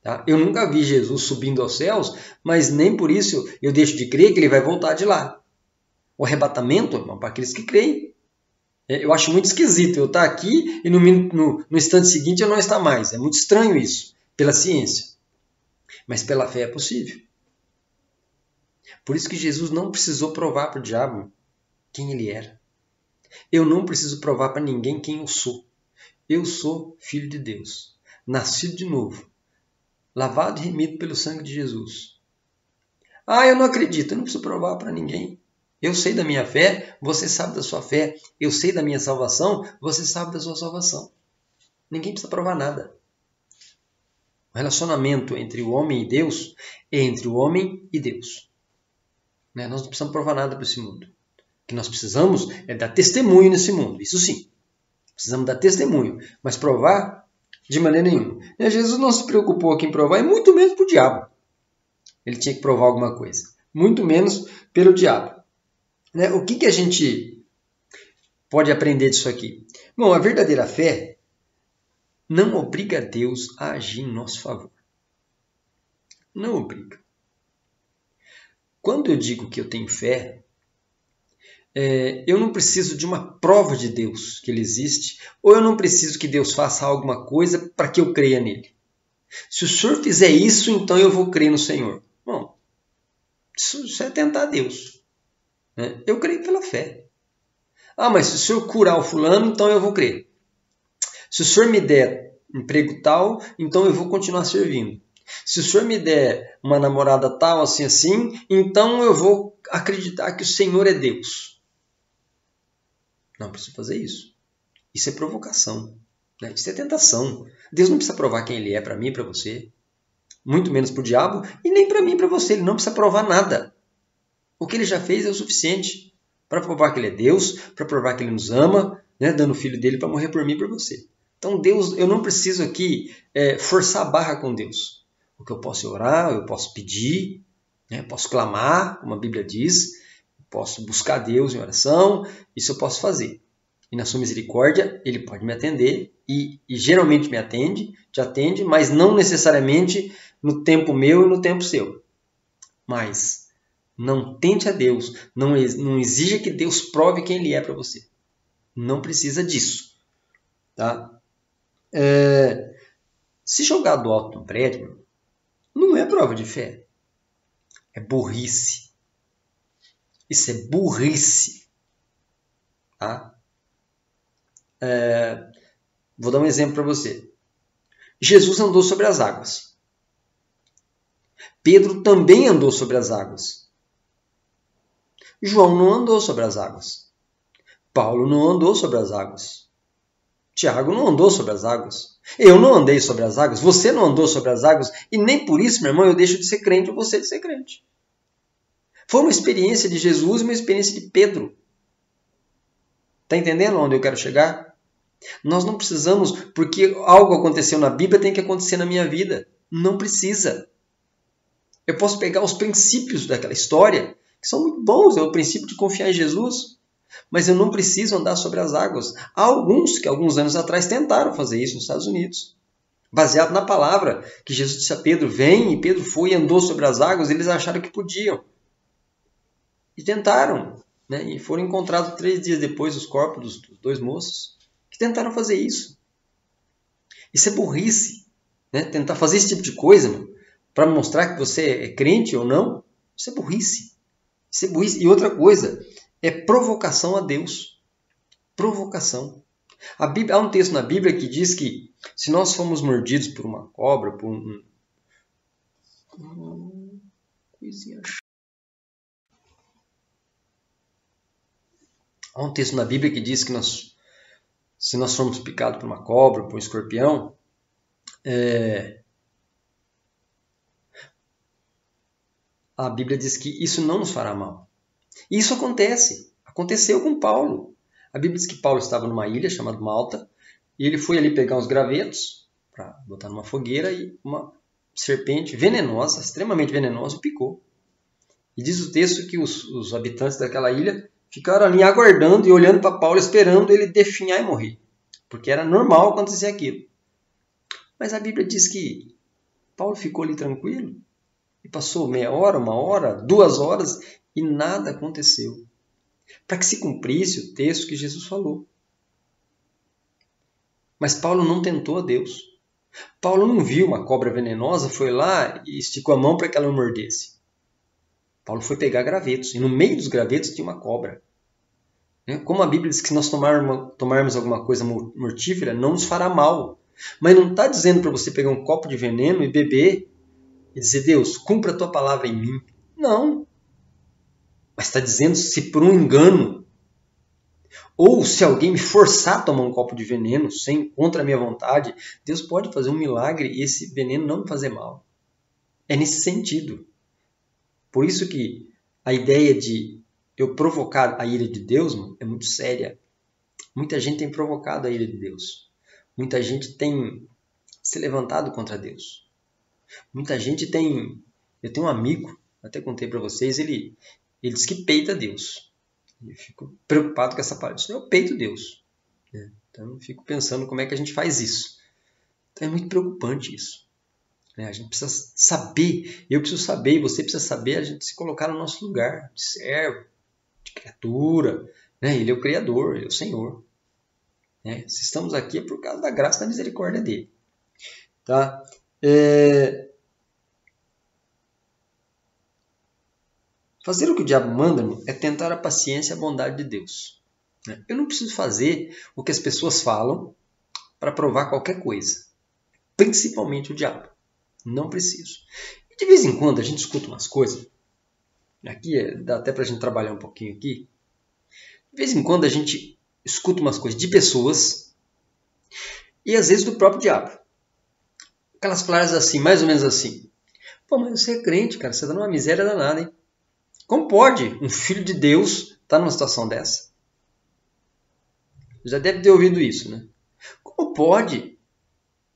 Tá? Eu nunca vi Jesus subindo aos céus, mas nem por isso eu deixo de crer que ele vai voltar de lá. O arrebatamento é para aqueles que creem. Eu acho muito esquisito eu estar aqui e no instante seguinte eu não estar mais. É muito estranho isso, pela ciência. Mas pela fé é possível. Por isso que Jesus não precisou provar para o diabo quem ele era. Eu não preciso provar para ninguém quem eu sou. Eu sou filho de Deus, nascido de novo, lavado e remido pelo sangue de Jesus. Ah, eu não acredito, eu não preciso provar para ninguém. Eu sei da minha fé, você sabe da sua fé. Eu sei da minha salvação, você sabe da sua salvação. Ninguém precisa provar nada. O relacionamento entre o homem e Deus é entre o homem e Deus. Nós não precisamos provar nada para esse mundo. O que nós precisamos é dar testemunho nesse mundo. Isso sim. Precisamos dar testemunho. Mas provar de maneira nenhuma. Jesus não se preocupou aqui em provar, e muito menos para o diabo. Ele tinha que provar alguma coisa. Muito menos pelo diabo. O que a gente pode aprender disso aqui? Bom, a verdadeira fé não obriga Deus a agir em nosso favor. Não obriga. Quando eu digo que eu tenho fé, eu não preciso de uma prova de Deus que ele existe, ou eu não preciso que Deus faça alguma coisa para que eu creia nele. Se o senhor fizer isso, então eu vou crer no Senhor. Bom, isso é tentar Deus. Eu creio pela fé. Ah, mas se o senhor curar o fulano, então eu vou crer. Se o senhor me der emprego tal, então eu vou continuar servindo. Se o senhor me der uma namorada tal, assim, então eu vou acreditar que o Senhor é Deus. Não preciso fazer isso. Isso é provocação. Né? Isso é tentação. Deus não precisa provar quem Ele é para mim e para você. Muito menos para o diabo e nem para mim e para você. Ele não precisa provar nada. O que Ele já fez é o suficiente para provar que Ele é Deus, para provar que Ele nos ama, né? Dando o Filho dele para morrer por mim e por você. Então Deus, eu não preciso aqui forçar a barra com Deus. O que eu posso orar, eu posso pedir, né? Posso clamar, como a Bíblia diz, posso buscar Deus em oração, isso eu posso fazer. E na sua misericórdia, Ele pode me atender e geralmente me atende, te atende, mas não necessariamente no tempo meu e no tempo seu. Mas não tente a Deus, não exija que Deus prove quem Ele é para você. Não precisa disso. Tá? Se jogar do alto de um prédio, não é prova de fé. É burrice. Isso é burrice. Tá? Vou dar um exemplo para você. Jesus andou sobre as águas. Pedro também andou sobre as águas. João não andou sobre as águas. Paulo não andou sobre as águas. Tiago não andou sobre as águas. Eu não andei sobre as águas. Você não andou sobre as águas. E nem por isso, meu irmão, eu deixo de ser crente ou você de ser crente. Foi uma experiência de Jesus e uma experiência de Pedro. Está entendendo onde eu quero chegar? Nós não precisamos, porque algo aconteceu na Bíblia, tem que acontecer na minha vida. Não precisa. Eu posso pegar os princípios daquela história, que são muito bons, é o princípio de confiar em Jesus, mas eu não preciso andar sobre as águas. Há alguns que alguns anos atrás tentaram fazer isso nos Estados Unidos, baseado na palavra que Jesus disse a Pedro, vem, e Pedro foi e andou sobre as águas, eles acharam que podiam. E tentaram, né? E foram encontrados 3 dias depois os corpos dos 2 moços que tentaram fazer isso. Isso é burrice, né? Tentar fazer esse tipo de coisa para mostrar que você é crente ou não, isso é burrice. Isso é burrice. E outra coisa, é provocação a Deus. Provocação. Há um texto na Bíblia que diz que se nós fomos mordidos por uma cobra, por Há um texto na Bíblia que diz que se nós formos picados por uma cobra, por um escorpião, a Bíblia diz que isso não nos fará mal. E isso acontece. Aconteceu com Paulo. A Bíblia diz que Paulo estava numa ilha chamada Malta e ele foi ali pegar uns gravetos para botar numa fogueira e uma serpente venenosa, extremamente venenosa, o picou. E diz o texto que os habitantes daquela ilha ficaram ali aguardando e olhando para Paulo, esperando ele definhar e morrer. Porque era normal acontecer aquilo. Mas a Bíblia diz que Paulo ficou ali tranquilo e passou meia hora, 1 hora, 2 horas e nada aconteceu. Para que se cumprisse o texto que Jesus falou. Mas Paulo não tentou a Deus. Paulo não viu uma cobra venenosa, foi lá e esticou a mão para que ela não mordesse. Paulo foi pegar gravetos e no meio dos gravetos tinha uma cobra. Como a Bíblia diz que se nós tomarmos alguma coisa mortífera, não nos fará mal. Mas não está dizendo para você pegar um copo de veneno e beber e dizer, Deus, cumpra a tua palavra em mim. Não. Mas está dizendo se por um engano ou se alguém me forçar a tomar um copo de veneno contra a minha vontade, Deus pode fazer um milagre e esse veneno não me fazer mal. É nesse sentido. Por isso que a ideia de eu provocar a ira de Deus é muito séria. Muita gente tem provocado a ira de Deus. Muita gente tem se levantado contra Deus. Muita gente tem... Eu tenho um amigo, até contei para vocês, ele diz que peita Deus. Eu fico preocupado com essa parte. Eu peito Deus. Então eu fico pensando como é que a gente faz isso. Então é muito preocupante isso. A gente precisa saber, eu preciso saber, e você precisa saber, a gente se colocar no nosso lugar de servo, de criatura. Ele é o Criador, Ele é o Senhor. Se estamos aqui é por causa da graça e da misericórdia dEle. Tá? Fazer o que o diabo manda é tentar a paciência e a bondade de Deus. Eu não preciso fazer o que as pessoas falam para provar qualquer coisa. Principalmente o diabo. Não preciso. E de vez em quando a gente escuta umas coisas. Aqui dá até para a gente trabalhar um pouquinho aqui. De vez em quando a gente escuta umas coisas de pessoas e às vezes do próprio diabo. Aquelas frases assim, mais ou menos assim. Pô, mas você é crente, cara, você está numa miséria danada, hein? Como pode um filho de Deus estar numa situação dessa? Já deve ter ouvido isso, né? Como pode?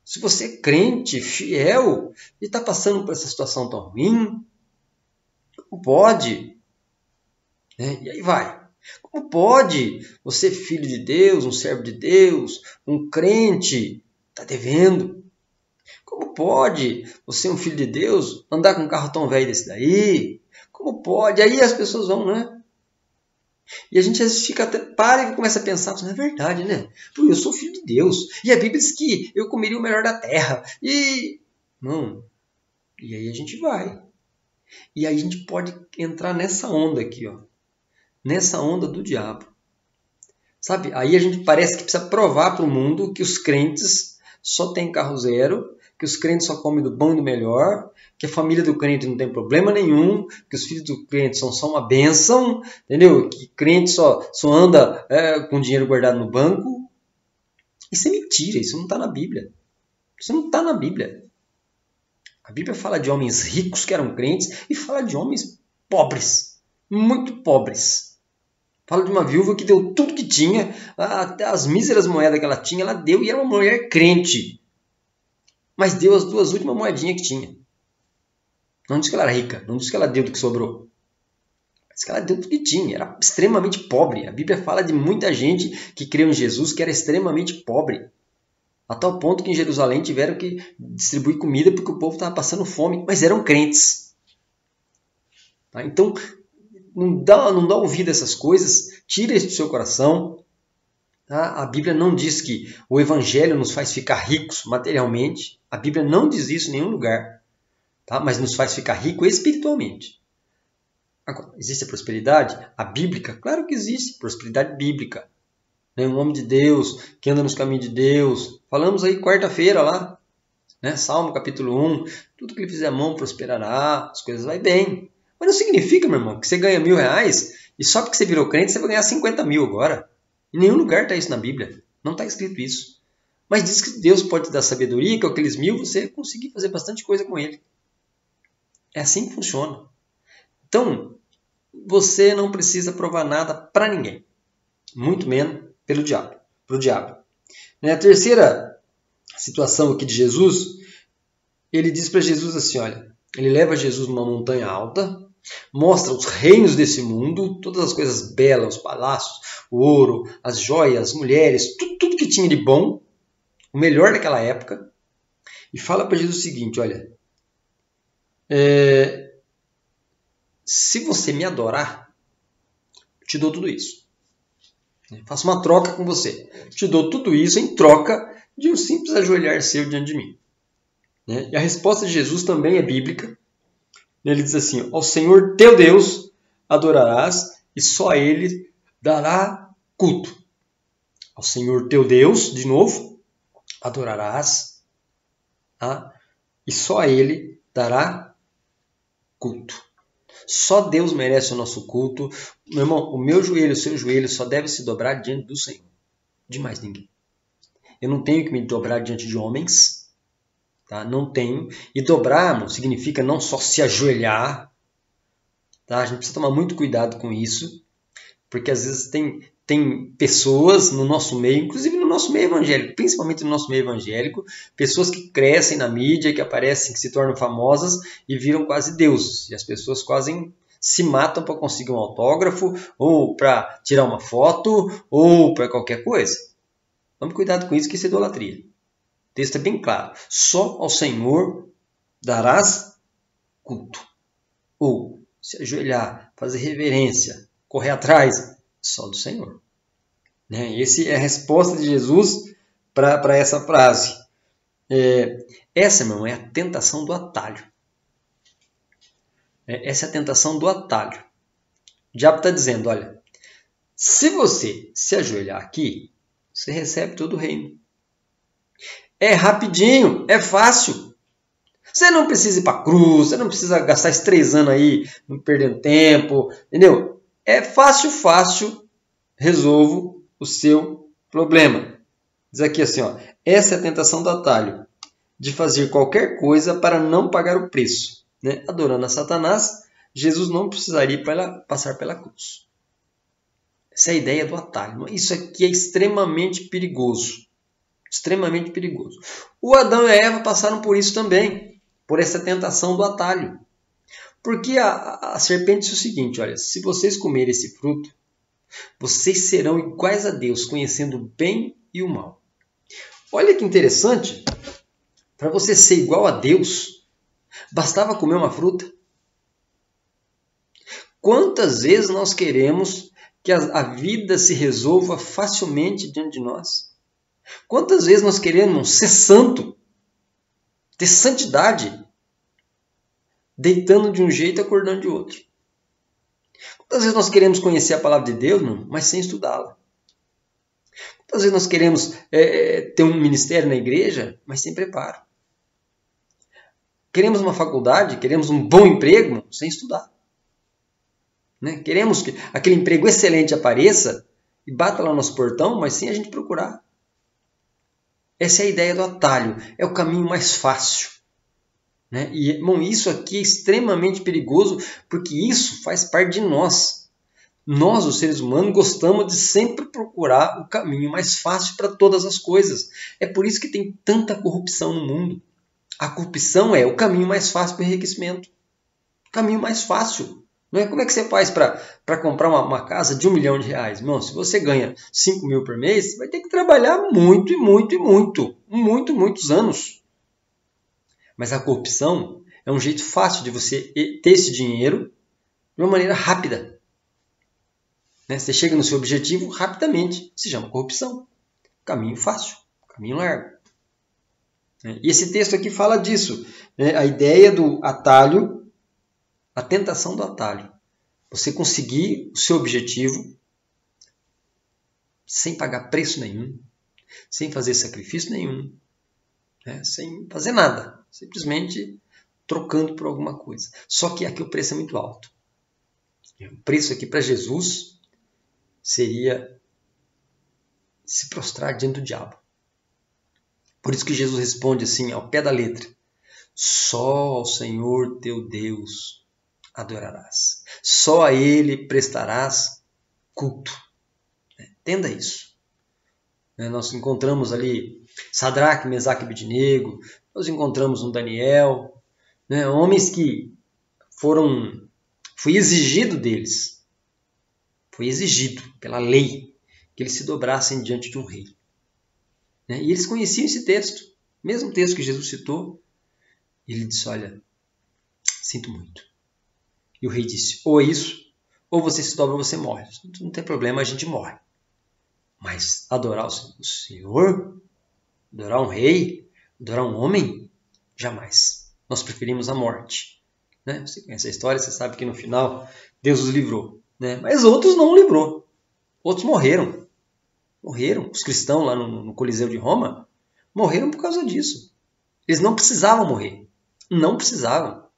Se você é crente, fiel, e está passando por essa situação tão ruim, como pode? E aí vai. Como pode você, filho de Deus, um servo de Deus, um crente, está devendo? Como pode você, um filho de Deus, andar com um carro tão velho desse daí? Como pode? Aí as pessoas vão, né? E a gente às vezes fica até, para e começa a pensar, não é verdade, né? Pô, eu sou filho de Deus. E a Bíblia diz que eu comeria o melhor da terra. Não. E aí a gente vai. E aí a gente pode entrar nessa onda aqui, ó. Nessa onda do diabo. Sabe? Aí a gente parece que precisa provar para o mundo que os crentes só têm carro zero, que os crentes só comem do bom e do melhor, que a família do crente não tem problema nenhum, que os filhos do crente são só uma bênção, entendeu? Que crente só anda com dinheiro guardado no banco. Isso é mentira, isso não está na Bíblia. Isso não está na Bíblia. A Bíblia fala de homens ricos que eram crentes e fala de homens pobres, muito pobres. Fala de uma viúva que deu tudo que tinha, até as míseras moedas que ela tinha, ela deu e era uma mulher crente. Mas deu as 2 últimas moedinhas que tinha. Não diz que ela era rica, não diz que ela deu do que sobrou. Diz que ela deu tudo que tinha, era extremamente pobre. A Bíblia fala de muita gente que creu em Jesus que era extremamente pobre. A tal ponto que em Jerusalém tiveram que distribuir comida porque o povo estava passando fome, mas eram crentes. Tá? Então, não dá ouvido a essas coisas, tira isso do seu coração. Tá? A Bíblia não diz que o Evangelho nos faz ficar ricos materialmente. A Bíblia não diz isso em nenhum lugar. Tá? Mas nos faz ficar rico espiritualmente. Agora, existe a prosperidade? A bíblica? Claro que existe, prosperidade bíblica. Um homem de Deus, que anda nos caminhos de Deus. Falamos aí quarta-feira lá, né? Salmo capítulo 1, tudo que ele fizer a mão prosperará, as coisas vão bem. Mas não significa, meu irmão, que você ganha R$1.000 e só porque você virou crente você vai ganhar 50 mil agora. Em nenhum lugar está isso na Bíblia, não está escrito isso. Mas diz que Deus pode te dar sabedoria, que com aqueles 1.000 você conseguir fazer bastante coisa com ele. É assim que funciona. Então, você não precisa provar nada para ninguém, muito menos para o diabo. A terceira situação aqui de Jesus, ele diz para Jesus assim, olha, ele leva Jesus numa montanha alta, mostra os reinos desse mundo, todas as coisas belas, os palácios, o ouro, as joias, as mulheres, tudo que tinha de bom, o melhor daquela época, e fala para Jesus o seguinte, olha, se você me adorar, eu te dou tudo isso. Faço uma troca com você. Te dou tudo isso em troca de um simples ajoelhar seu diante de mim. E a resposta de Jesus também é bíblica. Ele diz assim, ao Senhor teu Deus adorarás e só a Ele dará culto. Ao Senhor teu Deus, de novo, adorarás e só a Ele dará culto. Só Deus merece o nosso culto. Meu irmão, o meu joelho, o seu joelho só deve se dobrar diante do Senhor. De mais ninguém. Eu não tenho que me dobrar diante de homens. Tá? Não tenho. E dobrar, irmão, significa não só se ajoelhar. Tá? A gente precisa tomar muito cuidado com isso. Porque às vezes tem pessoas no nosso meio, inclusive no nosso meio evangélico, principalmente no nosso meio evangélico, pessoas que crescem na mídia, que aparecem, que se tornam famosas e viram quase deuses. E as pessoas quase se matam para conseguir um autógrafo, ou para tirar uma foto, ou para qualquer coisa. Tome cuidado com isso, que isso é idolatria. O texto é bem claro. Só ao Senhor darás culto. Ou se ajoelhar, fazer reverência, correr atrás, só do Senhor. Essa é a resposta de Jesus para essa frase. Essa, meu irmão, é a tentação do atalho. Essa é a tentação do atalho. O diabo está dizendo, olha, se você se ajoelhar aqui, você recebe todo o reino. É rapidinho, é fácil. Você não precisa ir para a cruz, você não precisa gastar esses 3 anos aí, não perdendo tempo, entendeu? É fácil, resolvo o seu problema. Diz aqui assim, ó, Essa é a tentação do atalho, de fazer qualquer coisa para não pagar o preço. Né? Adorando a Satanás, Jesus não precisaria passar pela cruz. Essa é a ideia do atalho. Isso aqui é extremamente perigoso. Extremamente perigoso. O Adão e a Eva passaram por isso também, por essa tentação do atalho. Porque a serpente disse o seguinte, olha, se vocês comerem esse fruto, vocês serão iguais a Deus, conhecendo o bem e o mal. Olha que interessante, para você ser igual a Deus, bastava comer uma fruta. Quantas vezes nós queremos que a vida se resolva facilmente diante de nós? Quantas vezes nós queremos ser santo, ter santidade, deitando de um jeito e acordando de outro? Quantas vezes nós queremos conhecer a palavra de Deus, mas sem estudá-la? Quantas vezes nós queremos ter um ministério na igreja, mas sem preparo? Queremos uma faculdade, queremos um bom emprego, sem estudar. Né? Queremos que aquele emprego excelente apareça e bata lá no nosso portão, mas sem a gente procurar. Essa é a ideia do atalho, é o caminho mais fácil. Né? E, bom, isso aqui é extremamente perigoso, porque isso faz parte de nós. Nós, os seres humanos, gostamos de sempre procurar o caminho mais fácil para todas as coisas. É por isso que tem tanta corrupção no mundo. A corrupção é o caminho mais fácil para o enriquecimento. O caminho mais fácil. Não é? Como é que você faz para comprar uma casa de R$1 milhão? Irmão, se você ganha 5 mil por mês, você vai ter que trabalhar muito, muitos anos. Mas a corrupção é um jeito fácil de você ter esse dinheiro de uma maneira rápida. Né? Você chega no seu objetivo rapidamente. Se chama corrupção. Caminho fácil, caminho largo. E esse texto aqui fala disso. Né? A ideia do atalho, a tentação do atalho. Você conseguir o seu objetivo sem pagar preço nenhum, sem fazer sacrifício nenhum, né? Sem fazer nada. Simplesmente trocando por alguma coisa. Só que aqui o preço é muito alto. O preço aqui para Jesus seria se prostrar diante do diabo. Por isso que Jesus responde assim, ao pé da letra. Só ao Senhor teu Deus adorarás. Só a Ele prestarás culto. Entenda isso. Nós encontramos ali Sadraque, Mesaque e Abednego. Nós encontramos um Daniel. Homens que foi exigido deles. Foi exigido pela lei que eles se dobrassem diante de um rei. E eles conheciam esse texto. Mesmo texto que Jesus citou. Ele disse, olha, sinto muito. E o rei disse, ou é isso, ou você se dobra ou você morre. Não tem problema, a gente morre. Mas adorar o Senhor, adorar um rei, adorar um homem, jamais. Nós preferimos a morte. Né? Você conhece a história, você sabe que no final Deus os livrou. Né? Mas outros não livrou. Outros morreram. Morreram. Os cristãos lá no Coliseu de Roma morreram por causa disso. Eles não precisavam morrer. Não precisavam.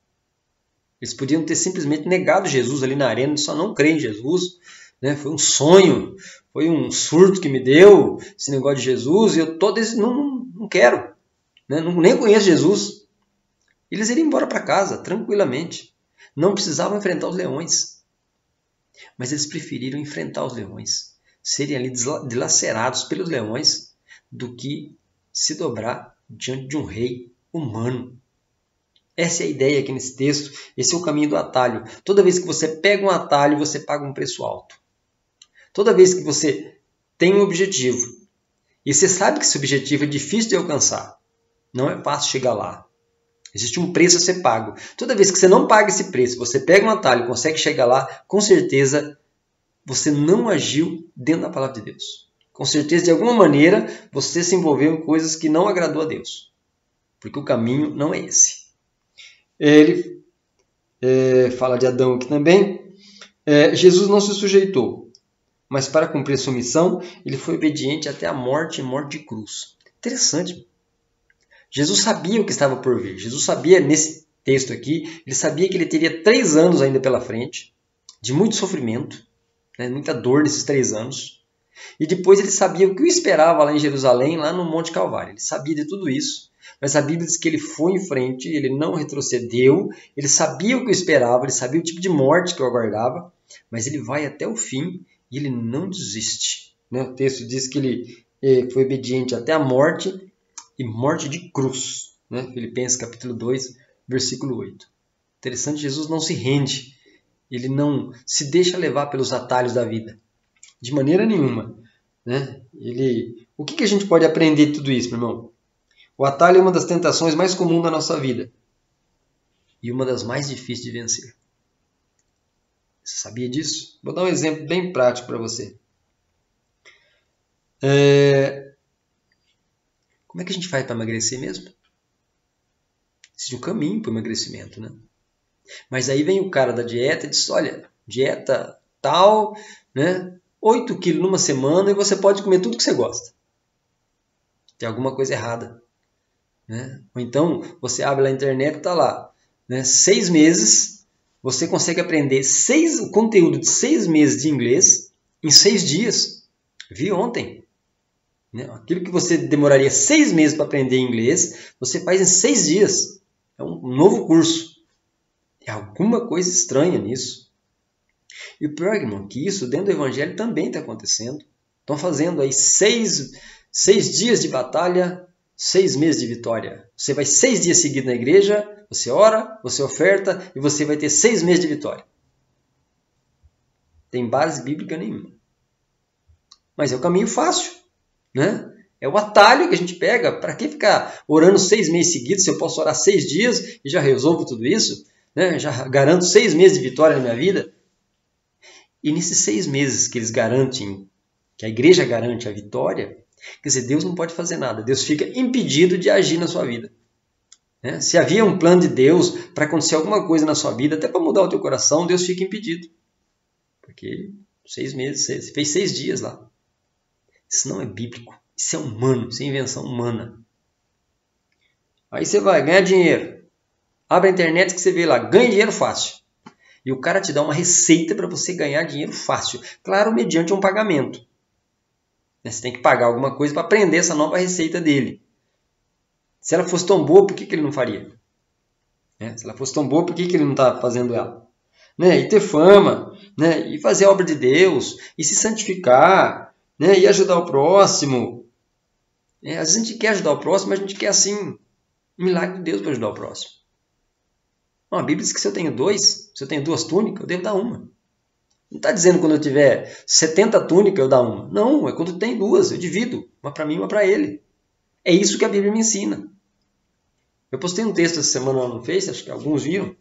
Eles podiam ter simplesmente negado Jesus ali na arena, só não creem em Jesus. Né? Foi um sonho, foi um surto que me deu esse negócio de Jesus e eu não quero. Né? Nem conheço Jesus. Eles iriam embora para casa, tranquilamente. Não precisavam enfrentar os leões. Mas eles preferiram enfrentar os leões, serem ali dilacerados pelos leões, do que se dobrar diante de um rei humano. Essa é a ideia aqui nesse texto. Esse é o caminho do atalho. Toda vez que você pega um atalho, você paga um preço alto. Toda vez que você tem um objetivo, e você sabe que esse objetivo é difícil de alcançar, não é fácil chegar lá. Existe um preço a ser pago. Toda vez que você não paga esse preço, você pega um atalho e consegue chegar lá, com certeza você não agiu dentro da palavra de Deus. Com certeza, de alguma maneira, você se envolveu em coisas que não agradou a Deus. Porque o caminho não é esse. Ele fala de Adão aqui também. Jesus não se sujeitou, mas para cumprir sua missão, ele foi obediente até a morte e morte de cruz. Interessante. Jesus sabia o que estava por vir. Jesus sabia, nesse texto aqui, ele sabia que ele teria 3 anos ainda pela frente, de muito sofrimento, né, muita dor nesses 3 anos. E depois ele sabia o que o esperava lá em Jerusalém, lá no Monte Calvário. Ele sabia de tudo isso. Mas a Bíblia diz que ele foi em frente, ele não retrocedeu, ele sabia o que o esperava, ele sabia o tipo de morte que o aguardava, mas ele vai até o fim e ele não desiste. Né? O texto diz que ele foi obediente até a morte e morte de cruz. Né? Filipenses capítulo 2, versículo 8. Interessante, Jesus não se rende, ele não se deixa levar pelos atalhos da vida. De maneira nenhuma. Né? O que a gente pode aprender de tudo isso, meu irmão? O atalho é uma das tentações mais comuns da nossa vida. E uma das mais difíceis de vencer. Você sabia disso? Vou dar um exemplo bem prático para você. Como é que a gente faz para emagrecer mesmo? Existe um caminho para o emagrecimento, né? Mas aí vem o cara da dieta e diz, olha, dieta tal, né? 8 quilos numa semana e você pode comer tudo que você gosta. Tem alguma coisa errada. Né? Ou então, você abre lá a internet e está lá. Né? 6 meses, você consegue aprender o conteúdo de 6 meses de inglês em 6 dias. Vi ontem. Né? Aquilo que você demoraria 6 meses para aprender inglês, você faz em 6 dias. É um novo curso. É alguma coisa estranha nisso. E o pior, irmão, que isso dentro do evangelho também está acontecendo. Estão fazendo aí 6 dias de batalha, 6 meses de vitória. Você vai 6 dias seguidos na igreja, você ora, você oferta e você vai ter 6 meses de vitória. Tem base bíblica nenhuma. Mas é o caminho fácil, né? É o atalho que a gente pega. Para que ficar orando 6 meses seguidos se eu posso orar 6 dias e já resolvo tudo isso? Né? Já garanto 6 meses de vitória na minha vida. E nesses 6 meses que eles garantem, que a igreja garante a vitória, quer dizer, Deus não pode fazer nada. Deus fica impedido de agir na sua vida. Né? Se havia um plano de Deus para acontecer alguma coisa na sua vida, até para mudar o teu coração, Deus fica impedido. Porque 6 meses, você fez 6 dias lá. Isso não é bíblico. Isso é humano, isso é invenção humana. Aí você vai ganhar dinheiro. Abre a internet que você vê lá, ganha dinheiro fácil. E o cara te dá uma receita para você ganhar dinheiro fácil. Claro, mediante um pagamento. Você tem que pagar alguma coisa para aprender essa nova receita dele. Se ela fosse tão boa, por que ele não faria? Se ela fosse tão boa, por que ele não está fazendo ela? E ter fama, e fazer a obra de Deus, e se santificar, e ajudar o próximo. Às vezes a gente quer ajudar o próximo, mas a gente quer assim, um milagre de Deus para ajudar o próximo. A Bíblia diz que se eu tenho 2 túnicas, eu devo dar uma. Não está dizendo que quando eu tiver 70 túnicas eu dar uma. Não, é quando tem 2, eu divido. Uma para mim e uma para ele. É isso que a Bíblia me ensina. Eu postei um texto essa semana no Face, acho que alguns viram.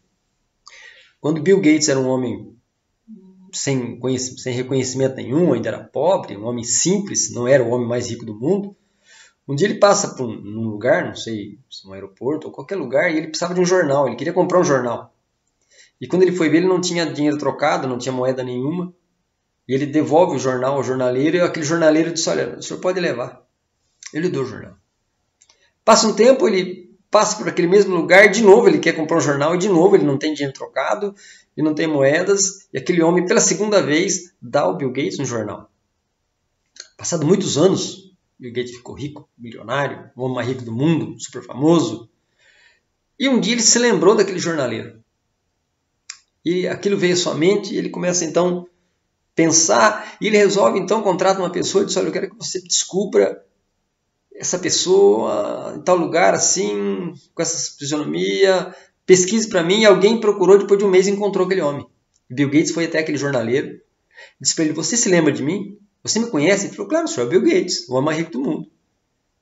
Quando Bill Gates era um homem sem reconhecimento nenhum, ainda era pobre, um homem simples, não era o homem mais rico do mundo. Um dia ele passa por um lugar, não sei se um aeroporto ou qualquer lugar, e ele precisava de um jornal, ele queria comprar um jornal. E quando ele foi ver, ele não tinha dinheiro trocado, não tinha moeda nenhuma. E ele devolve o jornal ao jornaleiro, e aquele jornaleiro disse, olha, o senhor pode levar. Ele deu o jornal. Passa um tempo, ele passa por aquele mesmo lugar, de novo ele quer comprar um jornal, e de novo ele não tem dinheiro trocado, e não tem moedas, e aquele homem, pela segunda vez, dá ao Bill Gates um jornal. Passado muitos anos, Bill Gates ficou rico, milionário, o homem mais rico do mundo, super famoso. E um dia ele se lembrou daquele jornaleiro. E aquilo veio à sua mente e ele começa então a pensar. E ele resolve então, contrata uma pessoa e diz, olha, eu quero que você descubra essa pessoa em tal lugar assim, com essa fisionomia. Pesquise para mim. E alguém procurou, depois de um mês encontrou aquele homem. Bill Gates foi até aquele jornaleiro. Disse para ele, você se lembra de mim? Você me conhece? Ele falou, claro, o senhor é Bill Gates, o homem mais rico do mundo. Ele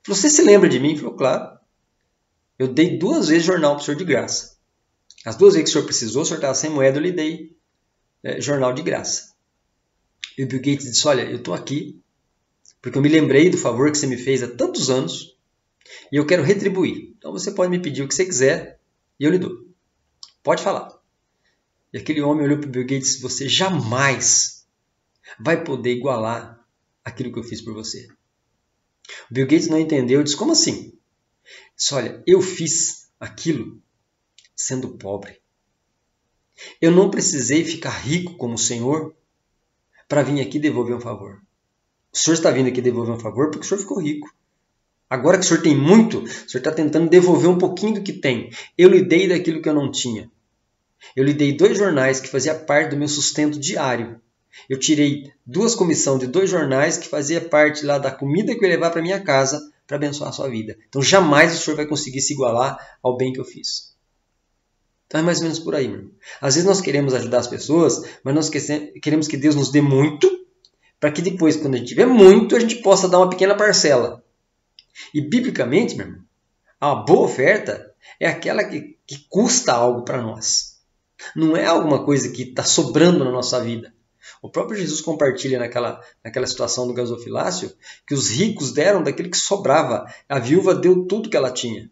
falou, você se lembra de mim? Ele falou, claro. Eu dei 2 vezes jornal para o senhor de graça. As 2 vezes que o senhor precisou, o senhor estava sem moeda, eu lhe dei jornal de graça. E o Bill Gates disse, olha, eu estou aqui porque eu me lembrei do favor que você me fez há tantos anos e eu quero retribuir. Então você pode me pedir o que você quiser e eu lhe dou. Pode falar. E aquele homem olhou para o Bill Gates e disse, você jamais vai poder igualar aquilo que eu fiz por você. O Bill Gates não entendeu, disse, como assim? Disse, olha, eu fiz aquilo sendo pobre. Eu não precisei ficar rico como o Senhor para vir aqui devolver um favor. O senhor está vindo aqui devolver um favor porque o senhor ficou rico. Agora que o senhor tem muito, o senhor está tentando devolver um pouquinho do que tem. Eu lhe dei daquilo que eu não tinha. Eu lhe dei 2 jornais que faziam parte do meu sustento diário. Eu tirei 2 comissões de 2 jornais que faziam parte lá da comida que eu ia levar para minha casa para abençoar a sua vida. Então jamais o senhor vai conseguir se igualar ao bem que eu fiz. Então é mais ou menos por aí, meu irmão. Às vezes nós queremos ajudar as pessoas, mas nós queremos que Deus nos dê muito, para que depois, quando a gente tiver muito, a gente possa dar uma pequena parcela. E biblicamente, meu irmão, a boa oferta é aquela que custa algo para nós. Não é alguma coisa que está sobrando na nossa vida. O próprio Jesus compartilha naquela situação do gasofilácio que os ricos deram daquilo que sobrava. A viúva deu tudo que ela tinha.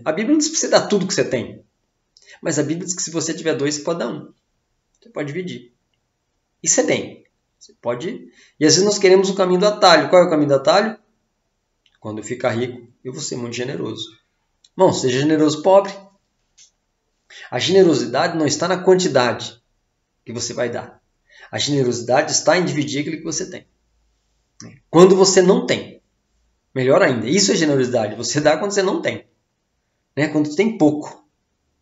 A Bíblia não diz para você dar tudo que você tem. Mas a Bíblia diz que se você tiver 2, você pode dar 1. Você pode dividir. Isso é bem. Você pode. E às vezes nós queremos o caminho do atalho. Qual é o caminho do atalho? Quando eu ficar rico, eu vou ser muito generoso. Irmão, seja generoso pobre. A generosidade não está na quantidade que você vai dar. A generosidade está em dividir aquilo que você tem. Quando você não tem. Melhor ainda. Isso é generosidade. Você dá quando você não tem. Quando você tem pouco.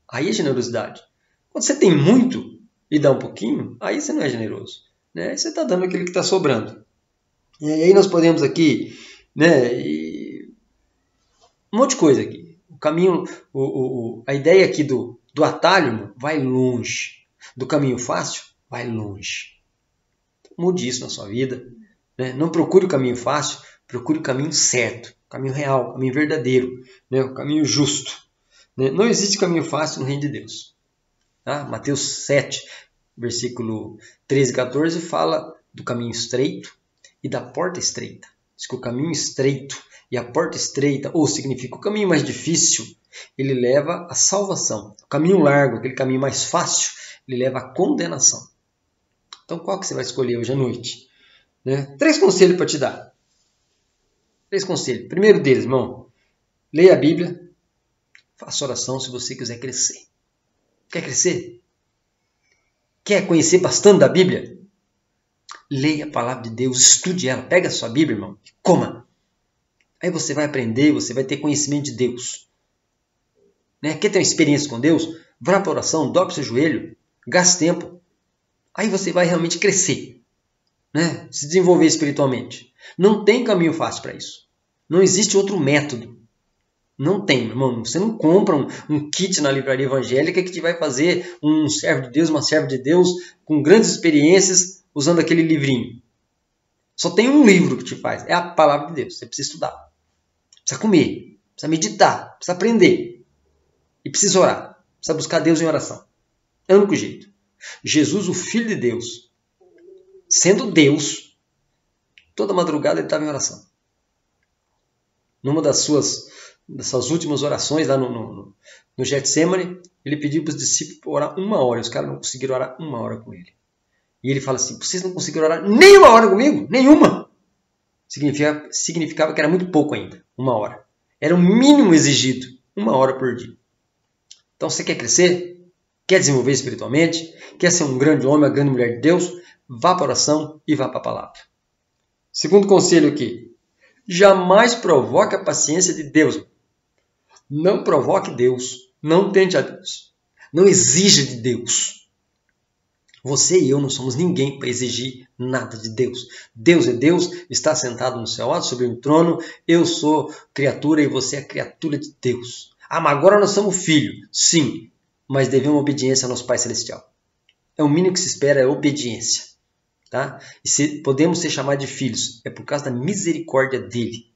Aí é generosidade. Quando você tem muito e dá um pouquinho, aí você não é generoso. Aí você está dando aquilo que está sobrando. E aí nós podemos aqui... um monte de coisa aqui. O caminho, a ideia aqui do atalho vai longe. Do caminho fácil, vai longe. Mude isso na sua vida. Não procure o caminho fácil, procure o caminho certo, o caminho real, o caminho verdadeiro, o caminho justo. Não existe caminho fácil no reino de Deus. Mateus 7, versículo 13 e 14, fala do caminho estreito e da porta estreita. Diz que o caminho estreito e a porta estreita, ou significa o caminho mais difícil, ele leva à salvação. O caminho largo, aquele caminho mais fácil, ele leva à condenação. Então qual que você vai escolher hoje à noite? 3 conselhos para te dar. 3 conselhos. Primeiro deles, irmão, leia a Bíblia, faça oração se você quiser crescer. Quer crescer? Quer conhecer bastante da Bíblia? Leia a palavra de Deus, estude ela, pega a sua Bíblia, irmão, e coma. Aí você vai aprender, você vai ter conhecimento de Deus. Quer ter uma experiência com Deus? Vá para a oração, dobre seu joelho, gaste tempo. Aí você vai realmente crescer, se desenvolver espiritualmente. Não tem caminho fácil para isso. Não existe outro método. Não tem, irmão. Você não compra um kit na livraria evangélica que te vai fazer um servo de Deus, uma serva de Deus com grandes experiências usando aquele livrinho. Só tem um livro que te faz. É a palavra de Deus. Você precisa estudar. Precisa comer. Precisa meditar. Precisa aprender. E precisa orar. Precisa buscar Deus em oração. É o único jeito. Jesus, o Filho de Deus, sendo Deus, toda madrugada ele estava em oração. Numa dessas últimas orações lá no Getsemane, ele pediu para os discípulos orar 1 hora. Os caras não conseguiram orar 1 hora com ele. E ele fala assim, vocês não conseguiram orar nem 1 hora comigo? Nenhuma! Significava que era muito pouco ainda, 1 hora. Era o mínimo exigido, 1 hora por dia. Então você quer crescer? Quer desenvolver espiritualmente? Quer ser um grande homem, uma grande mulher de Deus? Vá para a oração e vá para a palavra. Segundo conselho aqui. Jamais provoque a paciência de Deus. Não provoque Deus. Não tente a Deus. Não exija de Deus. Você e eu não somos ninguém para exigir nada de Deus. Deus é Deus, está sentado no céu alto sobre um trono. Eu sou criatura e você é criatura de Deus. Mas agora nós somos filhos. Sim, mas devemos obediência ao nosso Pai Celestial. É o mínimo que se espera, é obediência. Tá? E se podemos ser chamados de filhos, é por causa da misericórdia dele.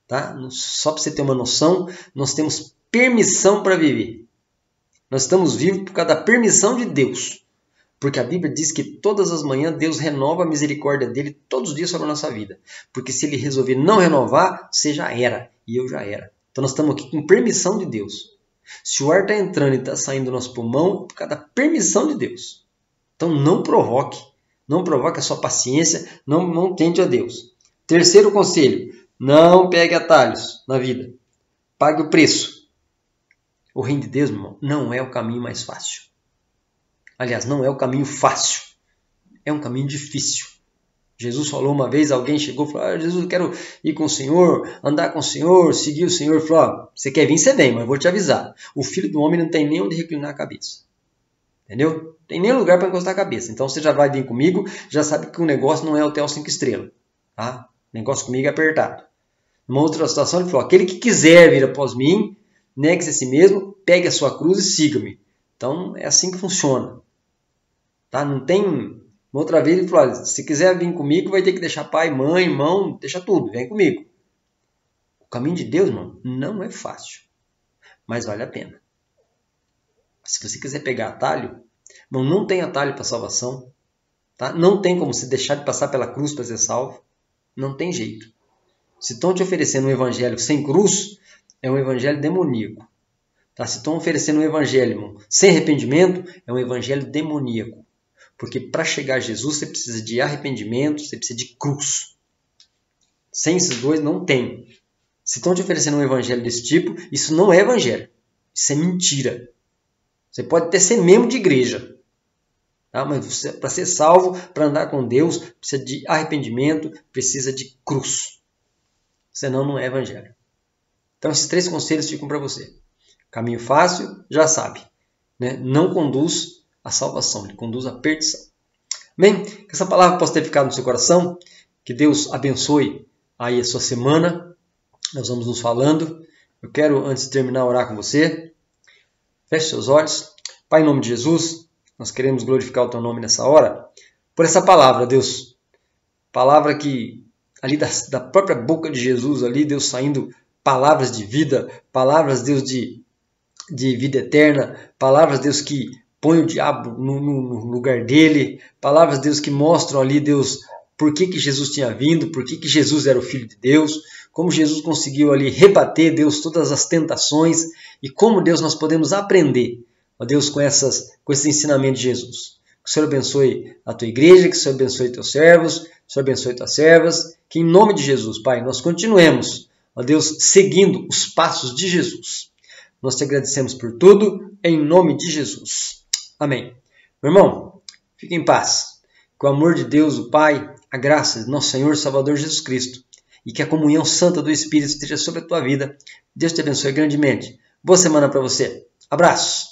Tá? Só para você ter uma noção, nós temos permissão para viver. Nós estamos vivos por causa da permissão de Deus. Porque a Bíblia diz que todas as manhãs Deus renova a misericórdia dele todos os dias sobre a nossa vida. Porque se ele resolver não renovar, você já era. E eu já era. Então nós estamos aqui com permissão de Deus. Se o ar está entrando e está saindo do nosso pulmão, é por causa da permissão de Deus. Então não provoque. Não provoque a sua paciência. Não tente a Deus. Terceiro conselho. Não pegue atalhos na vida. Pague o preço. O reino de Deus, meu irmão, não é o caminho mais fácil. Aliás, não é o caminho fácil. É um caminho difícil. Jesus falou uma vez, alguém chegou e falou, Jesus, eu quero ir com o Senhor, andar com o Senhor, seguir o Senhor. Ele falou, você quer vir, você vem, mas eu vou te avisar. O Filho do Homem não tem nem onde reclinar a cabeça. Entendeu? Não tem nem lugar para encostar a cabeça. Então você já vai vir comigo, já sabe que o negócio não é hotel 5 estrelas. Tá? O negócio comigo é apertado. Numa outra situação, ele falou, aquele que quiser vir após mim, negue-se a si mesmo, pegue a sua cruz e siga-me. Então é assim que funciona. Tá? Não tem... Uma outra vez ele falou, olha, se quiser vir comigo, vai ter que deixar pai, mãe, irmão, deixa tudo, vem comigo. O caminho de Deus, irmão, não é fácil, mas vale a pena. Se você quiser pegar atalho, irmão, não tem atalho para salvação. Tá? Não tem como você deixar de passar pela cruz para ser salvo. Não tem jeito. Se estão te oferecendo um evangelho sem cruz, é um evangelho demoníaco. Tá? Se estão oferecendo um evangelho, irmão, sem arrependimento, é um evangelho demoníaco. Porque para chegar a Jesus, você precisa de arrependimento, você precisa de cruz. Sem esses dois, não tem. Se estão te oferecendo um evangelho desse tipo, isso não é evangelho. Isso é mentira. Você pode até ser membro de igreja. Tá? Mas para ser salvo, para andar com Deus, precisa de arrependimento, precisa de cruz. Senão não é evangelho. Então esses 3 conselhos ficam para você. Caminho fácil, já sabe. Né? Não conduz a salvação, ele conduz à perdição. Bem, que essa palavra possa ter ficado no seu coração, que Deus abençoe aí a sua semana, nós vamos nos falando. Eu quero, antes de terminar, orar com você. Feche seus olhos. Pai, em nome de Jesus, nós queremos glorificar o teu nome nessa hora, por essa palavra, Deus, palavra que, ali da própria boca de Jesus, ali, Deus, saindo palavras de vida, palavras, Deus, de vida eterna, palavras, Deus, que põe o diabo no lugar dele. Palavras, Deus, que mostram ali, Deus, por que Jesus tinha vindo, por que Jesus era o Filho de Deus, como Jesus conseguiu ali rebater, Deus, todas as tentações e como, Deus, nós podemos aprender, ó Deus, com esse ensinamento de Jesus. Que o Senhor abençoe a tua igreja, que o Senhor abençoe teus servos, que o Senhor abençoe tuas servas, que em nome de Jesus, Pai, nós continuemos, ó Deus, seguindo os passos de Jesus. Nós te agradecemos por tudo, em nome de Jesus. Amém. Meu irmão, fique em paz. Que o amor de Deus, o Pai, a graça de nosso Senhor e Salvador Jesus Cristo e que a comunhão santa do Espírito esteja sobre a tua vida. Deus te abençoe grandemente. Boa semana para você. Abraços.